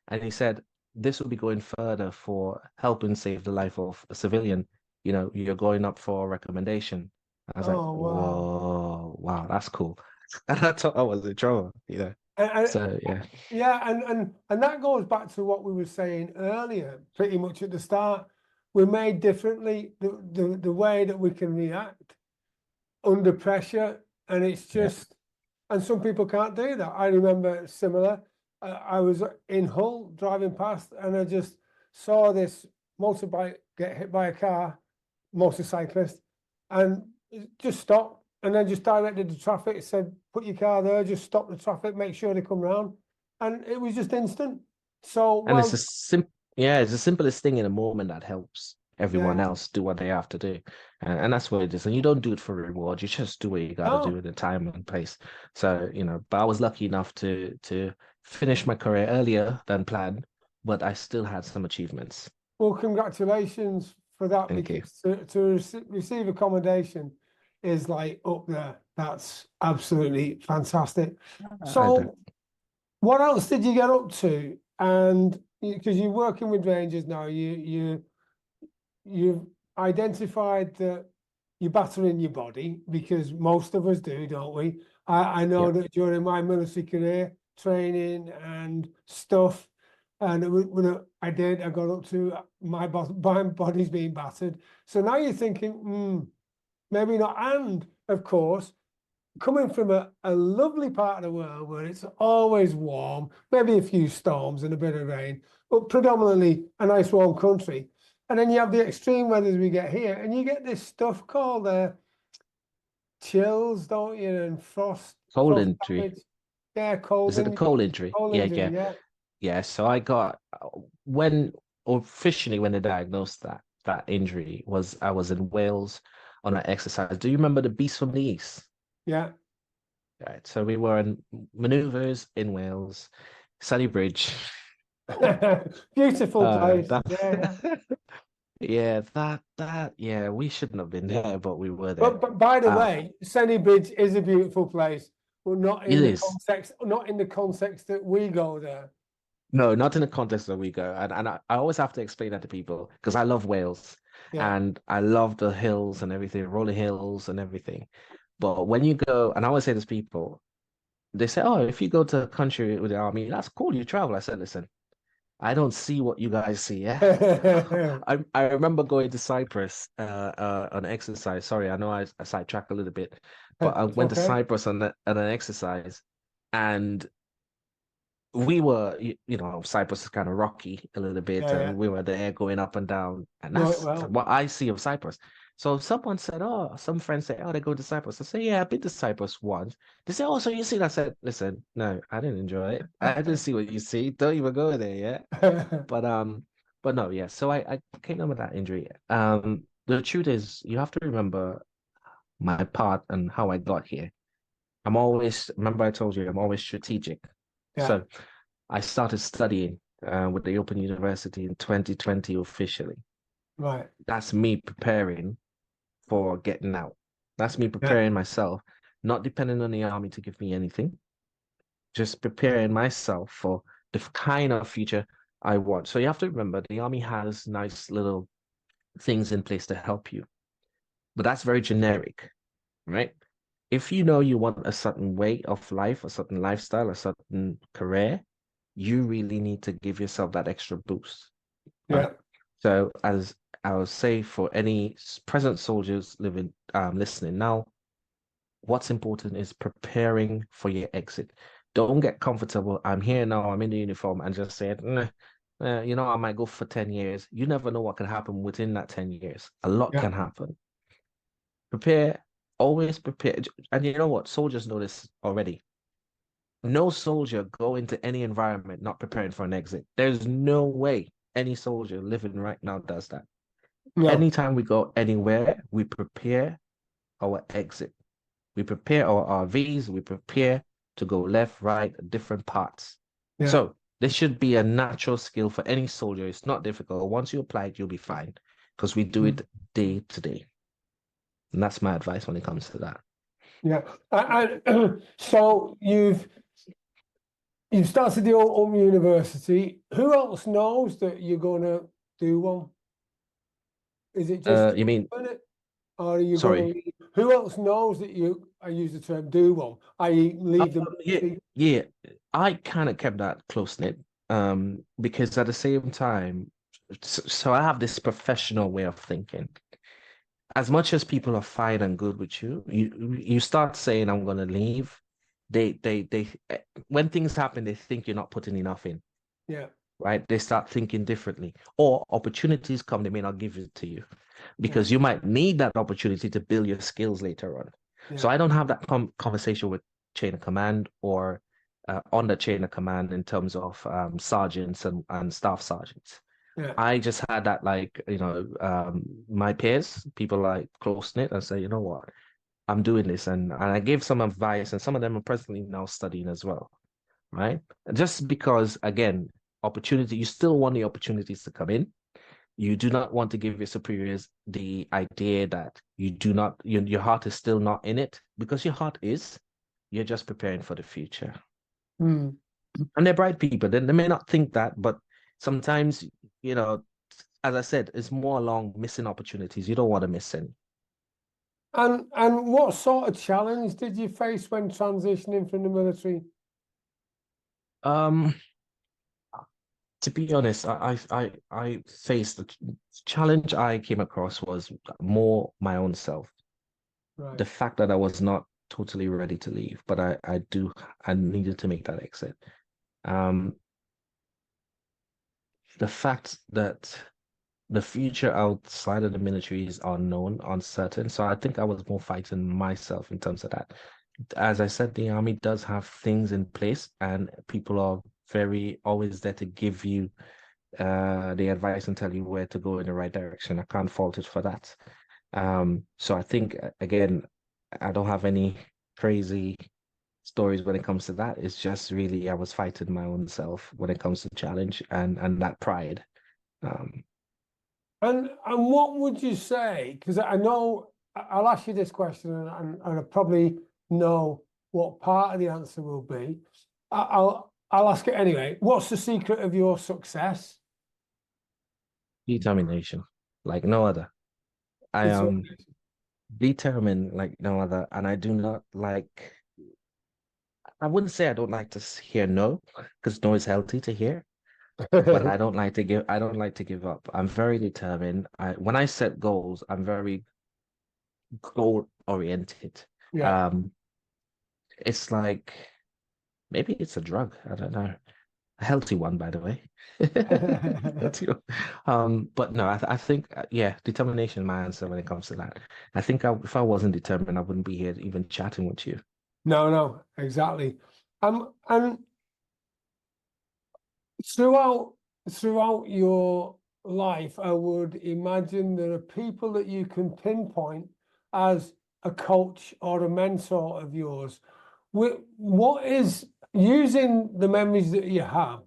And he said, this will be going further for helping save the life of a civilian. You're going up for a recommendation. I was like, whoa, wow, that's cool. And I thought I was in trouble, So and that goes back to what we were saying earlier, pretty much at the start. We're made differently, the way that we can react under pressure, and it's just and some people can't do that. I remember similar. I was in Hull driving past, and I just saw this motorbike get hit by a car, motorcyclist, and just stopped. And then just directed the traffic, said, put your car there, just stop the traffic, make sure they come round. And it was just instant. So, it's the simplest thing in a moment that helps everyone else do what they have to do. And that's what it is. And you don't do it for reward. You just do what you got to do at the time and place. So, but I was lucky enough to finish my career earlier than planned, but I still had some achievements. Well, congratulations for that. Thank you. To receive accommodation is like up there. That's absolutely fantastic. So what else did you get up to? And because you're working with Rangers now, you've identified that you're battering your body, because most of us do, don't we? I know that during my military career, training and stuff, and when I got up to my body's being battered. So now you're thinking, maybe not. And of course, coming from a lovely part of the world where it's always warm, maybe a few storms and a bit of rain, but predominantly a nice warm country. And then you have the extreme weathers we get here, and you get this stuff called chills, don't you? And frost Cold injury. damage. Yeah, cold Is it a injury. cold injury? Cold Yeah, injury, yeah. yeah. Yeah, so I got when officially when they diagnosed that injury was I was in Wales on an exercise. Do you remember the Beast from the East? Yeah. Right. So we were in maneuvers in Wales, Sunny Bridge. Beautiful place. That Yeah, yeah. yeah, yeah, we shouldn't have been there, but we were there. But by the Uh, way, Senny Bridge is a beautiful place, but it is. not in the context that we go there. No, not in the context that we go. And I always have to explain that to people because I love Wales Yeah. and I love the hills and everything, rolling hills and everything. But when you go, and I always say to people, they say, oh, if you go to a country with the army, that's cool, you travel. I said, listen, I don't see what you guys see, yeah? I remember going to Cyprus on exercise. Sorry, I know I sidetracked a little bit, but I It's went to okay. Cyprus on an exercise and we were, Cyprus is kind of rocky a little bit, Yeah, yeah. and we were there going up and down, and Know it that's well. what I see of Cyprus. So someone said, "Oh, some friends say, oh, they go to Cyprus." I say, "Yeah, I've been to Cyprus once." They say, "Oh, so you see?" I said, "Listen, no, I didn't enjoy it. I didn't see what you see. Don't even go there, yeah." But but no, yeah. So I came down with that injury. The truth is, you have to remember my part and how I got here. Remember I told you I'm always strategic. Yeah, So I started studying with the Open University in 2020 officially. right. That's me preparing for getting out. That's me Yeah, preparing myself, not depending on the army to give me anything, just preparing myself for the kind of future I want. So you have to remember the army has nice little things in place to help you, but that's very generic, right? If you know you want a certain way of life, a certain lifestyle, a certain career, you really need to give yourself that extra boost, yeah, right? So as I would say for any present soldiers listening now, what's important is preparing for your exit. Don't get comfortable. I'm here now, I'm in the uniform, and just say, "Nah, I might go for 10 years." You never know what can happen within that 10 years. A lot yeah, can happen. Prepare, always prepare. And you know what? Soldiers know this already. No soldier go into any environment not preparing for an exit. There's no way any soldier living right now does that. no, Anytime we go anywhere, we prepare our exit. We prepare our RVs, we prepare to go left, right, different parts. yeah. So this should be a natural skill for any soldier. It's not difficult. Once you apply it, you'll be fine because we do Mm. it day to day. And that's my advice when it comes to that. Yeah. So you've started the own university. Who else knows that you're gonna do one? Is it just You you mean, doing it? Or are you gonna sorry. leave? Who else knows that I use the term do one, i.e. leave them? Yeah, yeah. I kind of kept that close knit, because at the same time, so I have this professional way of thinking. As much as people are fine and good with you, you start saying I'm gonna leave. When things happen, they think you're not putting enough in, Yeah, right? They start thinking differently, or opportunities come, they may not give it to you yeah, because you might need that opportunity to build your skills later on. So yeah, I don't have that conversation with chain of command or on the chain of command in terms of sergeants and staff sergeants. yeah, I just had that, like, my peers, people like close knit, and say, you know what, I'm doing this. And I gave some advice, and some of them are presently now studying as well, right? Just because, again, opportunity, you still want the opportunities to come in. You do not want to give your superiors the idea that you do not, your heart is still not in it, because your heart is. You're just preparing for the future. mm. And they're bright people. They may not think that, but sometimes, you know, as I said, it's more along missing opportunities. You don't want to miss any. And what sort of challenge did you face when transitioning from the military? Um, to be honest, I faced the challenge I came across was more my own self. Right. The fact that I was not totally ready to leave, but I needed to make that exit. Um, the fact that the future outside of the military is unknown, uncertain. So I think I was more fighting myself in terms of that. As I said, the army does have things in place, and people are very always there to give you the advice and tell you where to go in the right direction. I can't fault it for that. So I think again, I don't have any crazy stories when it comes to that. It's just really I was fighting my own self when it comes to challenge and that pride. Um, And what would you say? Because I know I'll ask you this question, and I probably know what part of the answer will be. I'll ask it anyway. What's the secret of your success? Determination, like no other. I am Determination. determined like no other, and I do not like. I wouldn't say I don't like to hear no, because no is healthy to hear, but I don't like to give. I don't like to give up. I'm very determined. When I set goals, I'm very goal oriented. Yeah. Um, it's like maybe it's a drug. I don't know. A healthy one, by the way. Healthy one. But no, I think yeah, determination is my answer when it comes to that. I think if I wasn't determined, I wouldn't be here even chatting with you. No, exactly. And throughout your life, I would imagine there are people that you can pinpoint as a coach or a mentor of yours. What is, using the memories that you have,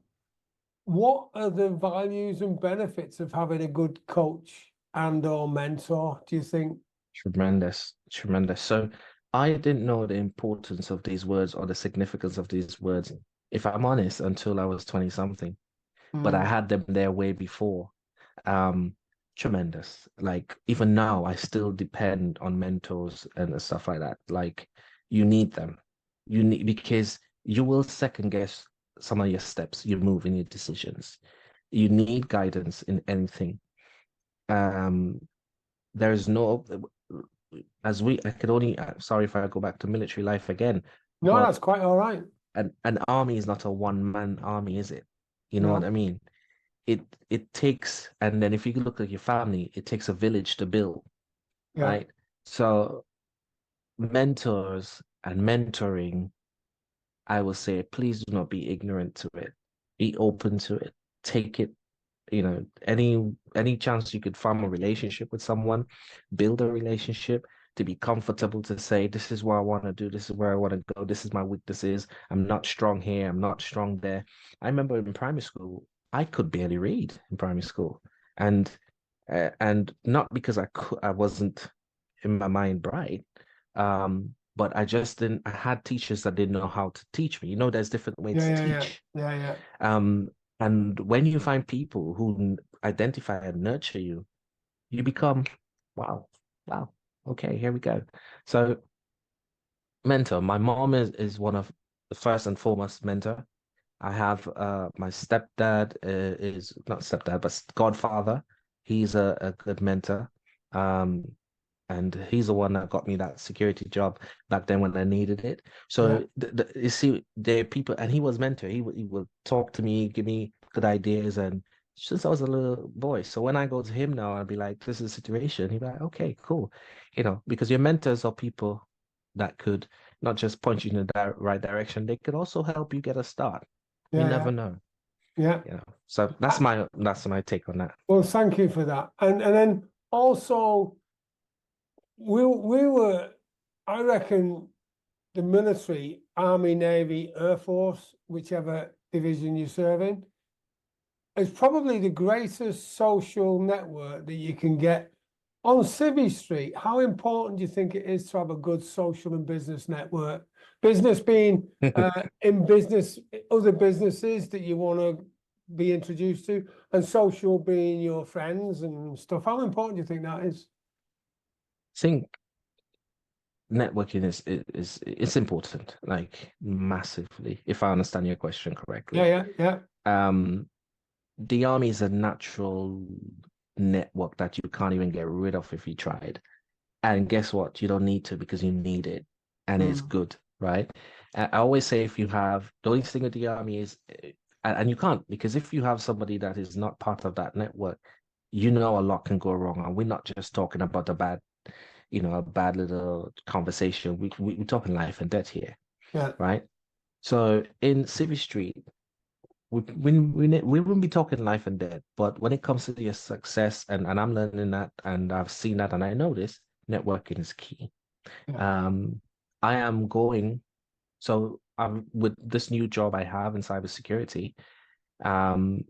what are the values and benefits of having a good coach and or mentor, do you think? Tremendous, tremendous. So I didn't know the importance of these words or the significance of these words, if I'm honest, until I was 20 something. But I Mm, had them there way before. Um, Tremendous. Like even now, I still depend on mentors and stuff like that. Like you need them. You need because you will second guess some of your steps, you move in your decisions. You need guidance in anything. Um, there's no as we I could only sorry if I go back to military life again, no, but that's quite all right. an army is not a one-man army, is it? You know what I No. mean? It takes, and then if you look at your family, it takes a village to build, Yeah. right? So mentors and mentoring, I will say, please do not be ignorant to it. Be open to it. Take it, any chance you could form a relationship with someone, build a relationship to be comfortable to say, this is what I want to do, this is where I want to go, this is my weaknesses. I'm not strong here, I'm not strong there. I remember in primary school, I could barely read in primary school. And not because I wasn't in my mind bright, but I just didn't. I had teachers that didn't know how to teach me. There's different ways to Yeah. teach. Yeah. Yeah. Um, and when you find people who identify and nurture you, you become, wow, wow, okay, here we go. So, mentor, my mom is one of the first and foremost mentor. I have my stepdad is not stepdad, but godfather. He's a good mentor. Um, and he's the one that got me that security job back then when I needed it. Yeah. So you see, there are people, and he was mentor. He would talk to me, give me good ideas, and since I was a little boy. So when I go to him now, I'll be like, "This is the situation." He'd be like, "Okay, cool," because your mentors are people that could not just point you in the right direction, they could also help you get a start. You Yeah. never know, Yeah. So Uh, that's my take on that. Well, thank you for that. And then also we were, I reckon, the military, Army, Navy, Air Force, whichever division you serve in, is probably the greatest social network that you can get on Civvy Street. How important do you think it is to have a good social and business network? Business being in business, other businesses that you want to be introduced to, and social being your friends and stuff. How important do you think that is? Think networking is it's important, like massively, if I understand your question Yeah, correctly. yeah. Um, the army is a natural network that you can't even get rid of if you tried. And guess what? You don't need to because you need it. and it's good, right? I always say if you have the only thing with the army is, and you can't, because if you have somebody that is not part of that network, you know a lot can go wrong. And we're not just talking about a bad, a bad little conversation. We're talking life and death here, Yeah. right? So in Civvy Street, we wouldn't be talking life and death, but when it comes to your success, and I'm learning that, and I've seen that, and I know this, networking is key. Yeah. I am going, so I'm with this new job I have in cybersecurity. Um,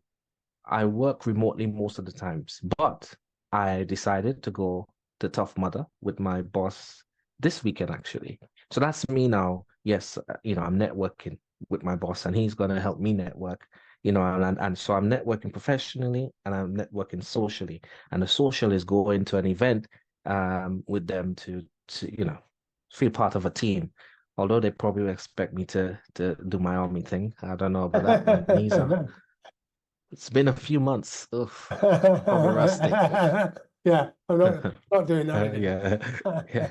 I work remotely most of the times, but I decided to go to Tough Mudder with my boss this weekend, actually. So that's me now. Yes, I'm networking with my boss, and he's going to help me network, and so I'm networking professionally and I'm networking socially. And the social is going to an event with them to feel part of a team. Although they probably expect me to do my army thing. I don't know about that. My knees are it's been a few months. Ugh, probably rusty. Yeah, I'm not doing that again. Yeah, yeah.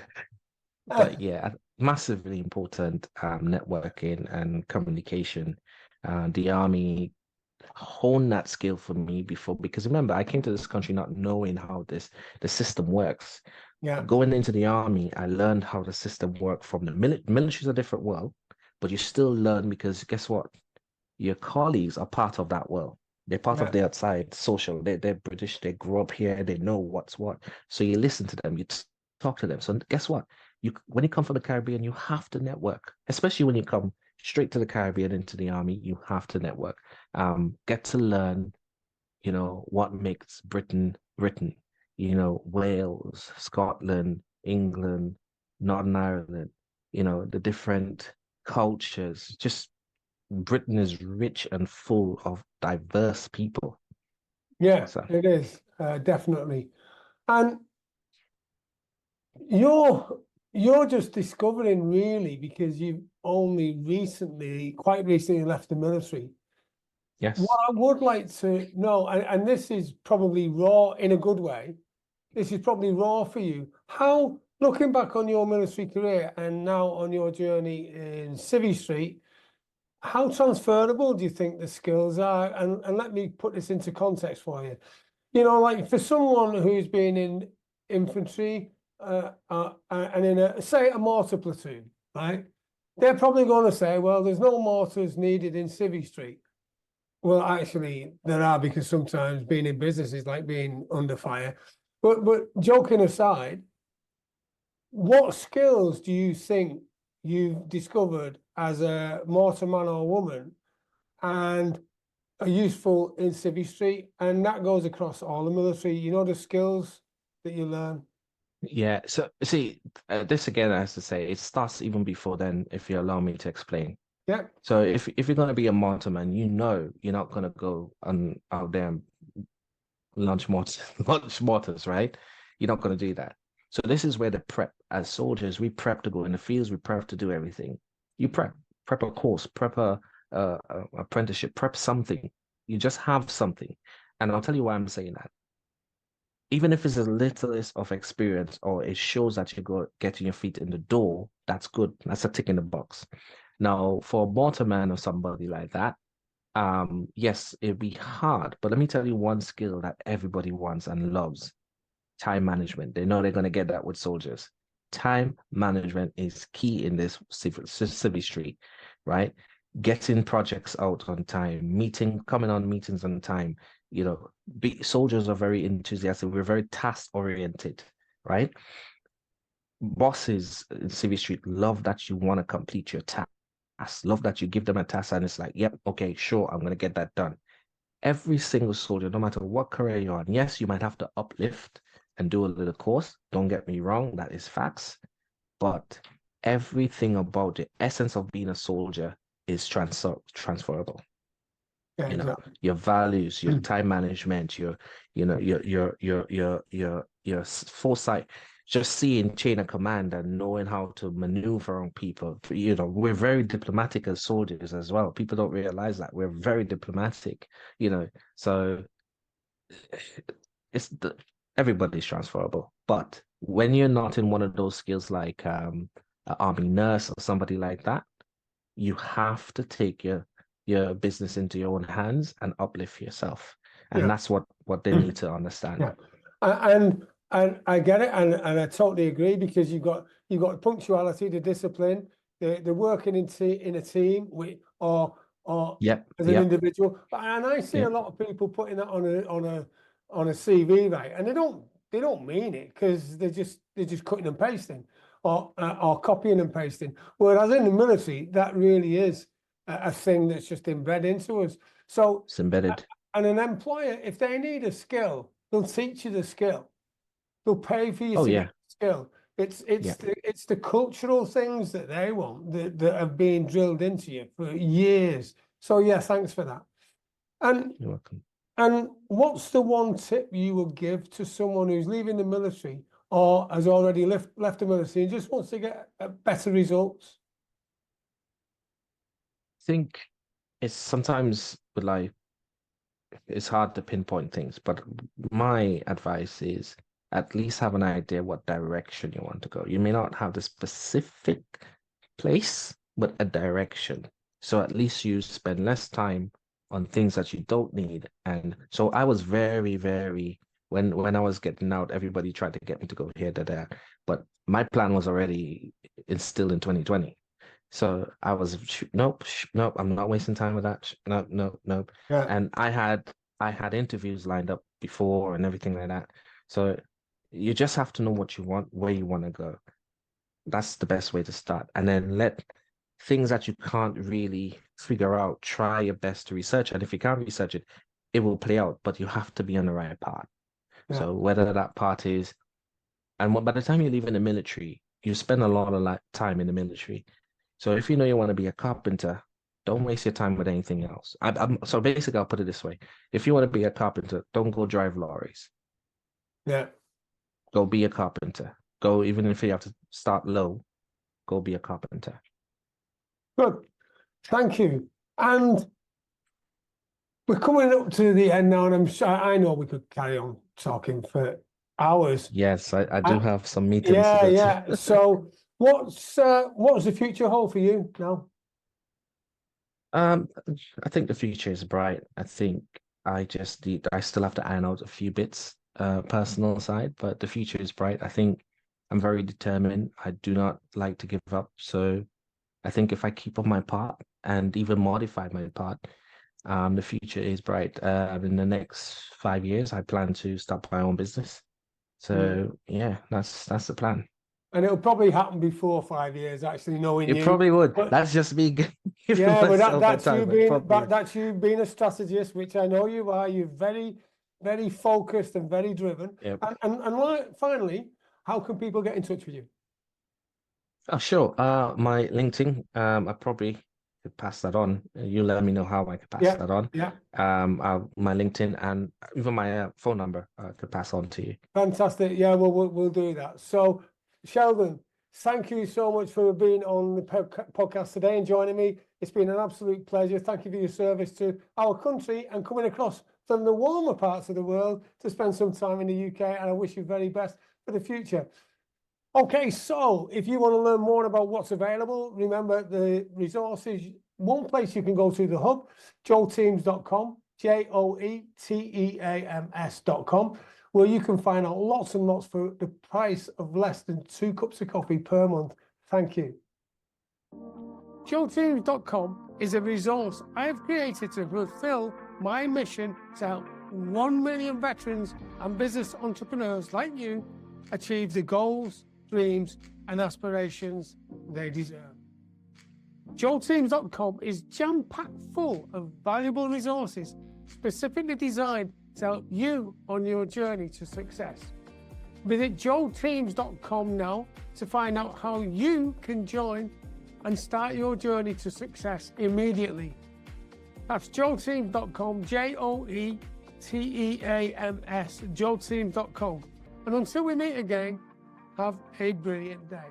But yeah, massively important networking and communication. The army honed that skill for me before, because remember, I came to this country not knowing how the system works. Yeah, Going into the army, I learned how the system worked from the military is a different world, but you still learn because guess what? Your colleagues are part of that world. They're part of yeah, the outside social. They're British. They grew up here. They know what's what. So you listen to them. You talk to them. So guess what? When you come from the Caribbean, you have to network. Especially when you come straight to the Caribbean into the army, you have to network. Get to learn, what makes Britain Britain. Wales, Scotland, England, Northern Ireland. The different cultures. Just Britain is rich and full of diverse people. yeah, So it is definitely. And you're you're just discovering really because you've only quite recently left the military. What yes, I would like to know, and this is probably raw in a good way, this is probably raw for you. How, looking back on your military career and now on your journey in Civvy Street, how transferable do you think the skills are? And let me put this into context for you. Like for someone who's been in infantry and in say a mortar platoon, right? They're probably going to say, well, there's no mortars needed in Civvy Street. Well, actually, there are, because sometimes being in business is like being under fire. But joking aside, what skills do you think you've discovered as a mortar man or woman and are useful in Civvy Street? And that goes across all the military, the skills that you learn. yeah. So see, this again, I have to say, it starts even before then. If you allow me to explain. Yeah, So if you're gonna be a martyr man, you're not gonna go out there and launch mortars, launch mortars, right? You're not gonna do that. So this is where the prep as soldiers, we prep to go in the fields, we prep to do everything. You prep a course, prep a apprenticeship, prep something. You just have something. And I'll tell you why I'm saying that. Even if it's a littlest of experience or it shows that you go getting your feet in the door, that's good. That's a tick in the box. Now, for a motorman or somebody like that, yes, it'd be hard. But let me tell you one skill that everybody wants and loves: time management. They know they're going to get that with soldiers. Time management is key in this civil street, right? Getting projects out on time, coming on meetings on time. Soldiers are very enthusiastic. We're very task oriented, right? Bosses in civil street love that you want to complete your task. Love that you give them a task and it's like, yep, okay, sure, I'm going to get that done. Every single soldier, no matter what career you're on, yes, you might have to uplift and do a little course. Don't get me wrong, that is facts. But everything about the essence of being a soldier is transferable. yeah, exactly. Your values, your time management, your foresight, just seeing chain of command and knowing how to maneuver on people. We're very diplomatic as soldiers as well. People don't realize that we're very diplomatic. So it's everybody's transferable. But when you're not in one of those skills like an army nurse or somebody like that, you have to take your business into your own hands and uplift yourself. And that's what they need to understand. Yeah. And I get it, and I totally agree, because you've got punctuality, the discipline, the working in a team or as an individual. And I see a lot of people putting that on a CV, right? And they don't mean it, because they're just cutting and pasting or copying and pasting. Whereas in the military, that really is a thing that's just inbred into us. So it's embedded. And an employer, if they need a skill, they'll teach you the skill. They'll pay for you to get the skill. It's the cultural things that they want that have been drilled into you for years. So yeah, thanks for that. And you're welcome. And what's the one tip you would give to someone who's leaving the military or has already left the military and just wants to get better results? I think it's sometimes with life, it's hard to pinpoint things, but my advice is at least have an idea what direction you want to go. You may not have the specific place, but a direction. So at least you spend less time on things that you don't need. And so I was very, very, when I was getting out, everybody tried to get me to go here, there. But my plan was already instilled in 2020. So I was, nope, I'm not wasting time with that. Nope. Yeah. And I had interviews lined up before and everything like that. So you just have to know what you want, where you want to go. That's the best way to start. And then let things that you can't really figure out, try your best to research. And if you can't research it, it will play out, but you have to be on the right path. Yeah. So whether that part is, and by the time you leave in the military, you spend a lot of time in the military. So if you know you want to be a carpenter, don't waste your time with anything else. So basically, I'll put it this way. If you want to be a carpenter, don't go drive lorries. Yeah. Go be a carpenter. Go, even if you have to start low, go be a carpenter. Good. Thank you. And we're coming up to the end now, and I know we could carry on talking for hours. Yes, I do have some meetings. Yeah. So what's the future hold for you now? I think the future is bright. I think I still have to iron out a few bits, personal side, but the future is bright. I think I'm very determined. I do not like to give up. So I think if I keep up my part and even modify my part, the future is bright. In the next 5 years, I plan to start my own business. So yeah, that's the plan. And it'll probably happen before 5 years, actually, knowing you. It probably would. But that's just me. Yeah, but that's you being a strategist, which I know you are. You're very, very focused and very driven. Yep. And finally, how can people get in touch with you? Oh, sure. My LinkedIn, I probably could pass that on. You let me know how I could pass that on. Yeah. My LinkedIn and even my phone number I could pass on to you. Fantastic. Yeah, we'll do that. So, Sheldon, thank you so much for being on the podcast today and joining me. It's been an absolute pleasure. Thank you for your service to our country and coming across from the warmer parts of the world to spend some time in the UK. And I wish you very best for the future. Okay, so if you want to learn more about what's available, remember the resources. One place you can go to the hub, joelteams.com, joeteams.com, where you can find out lots and lots for the price of less than 2 cups of coffee per month. Thank you. joeteams.com is a resource I have created to fulfill my mission to help 1 million veterans and business entrepreneurs like you achieve the goals, dreams, and aspirations they deserve. joeteams.com is jam-packed full of valuable resources specifically designed to help you on your journey to success. Visit joeteams.com now to find out how you can join and start your journey to success immediately. That's joeteams.com, joeteams, joeteams.com. And until we meet again, have a brilliant day.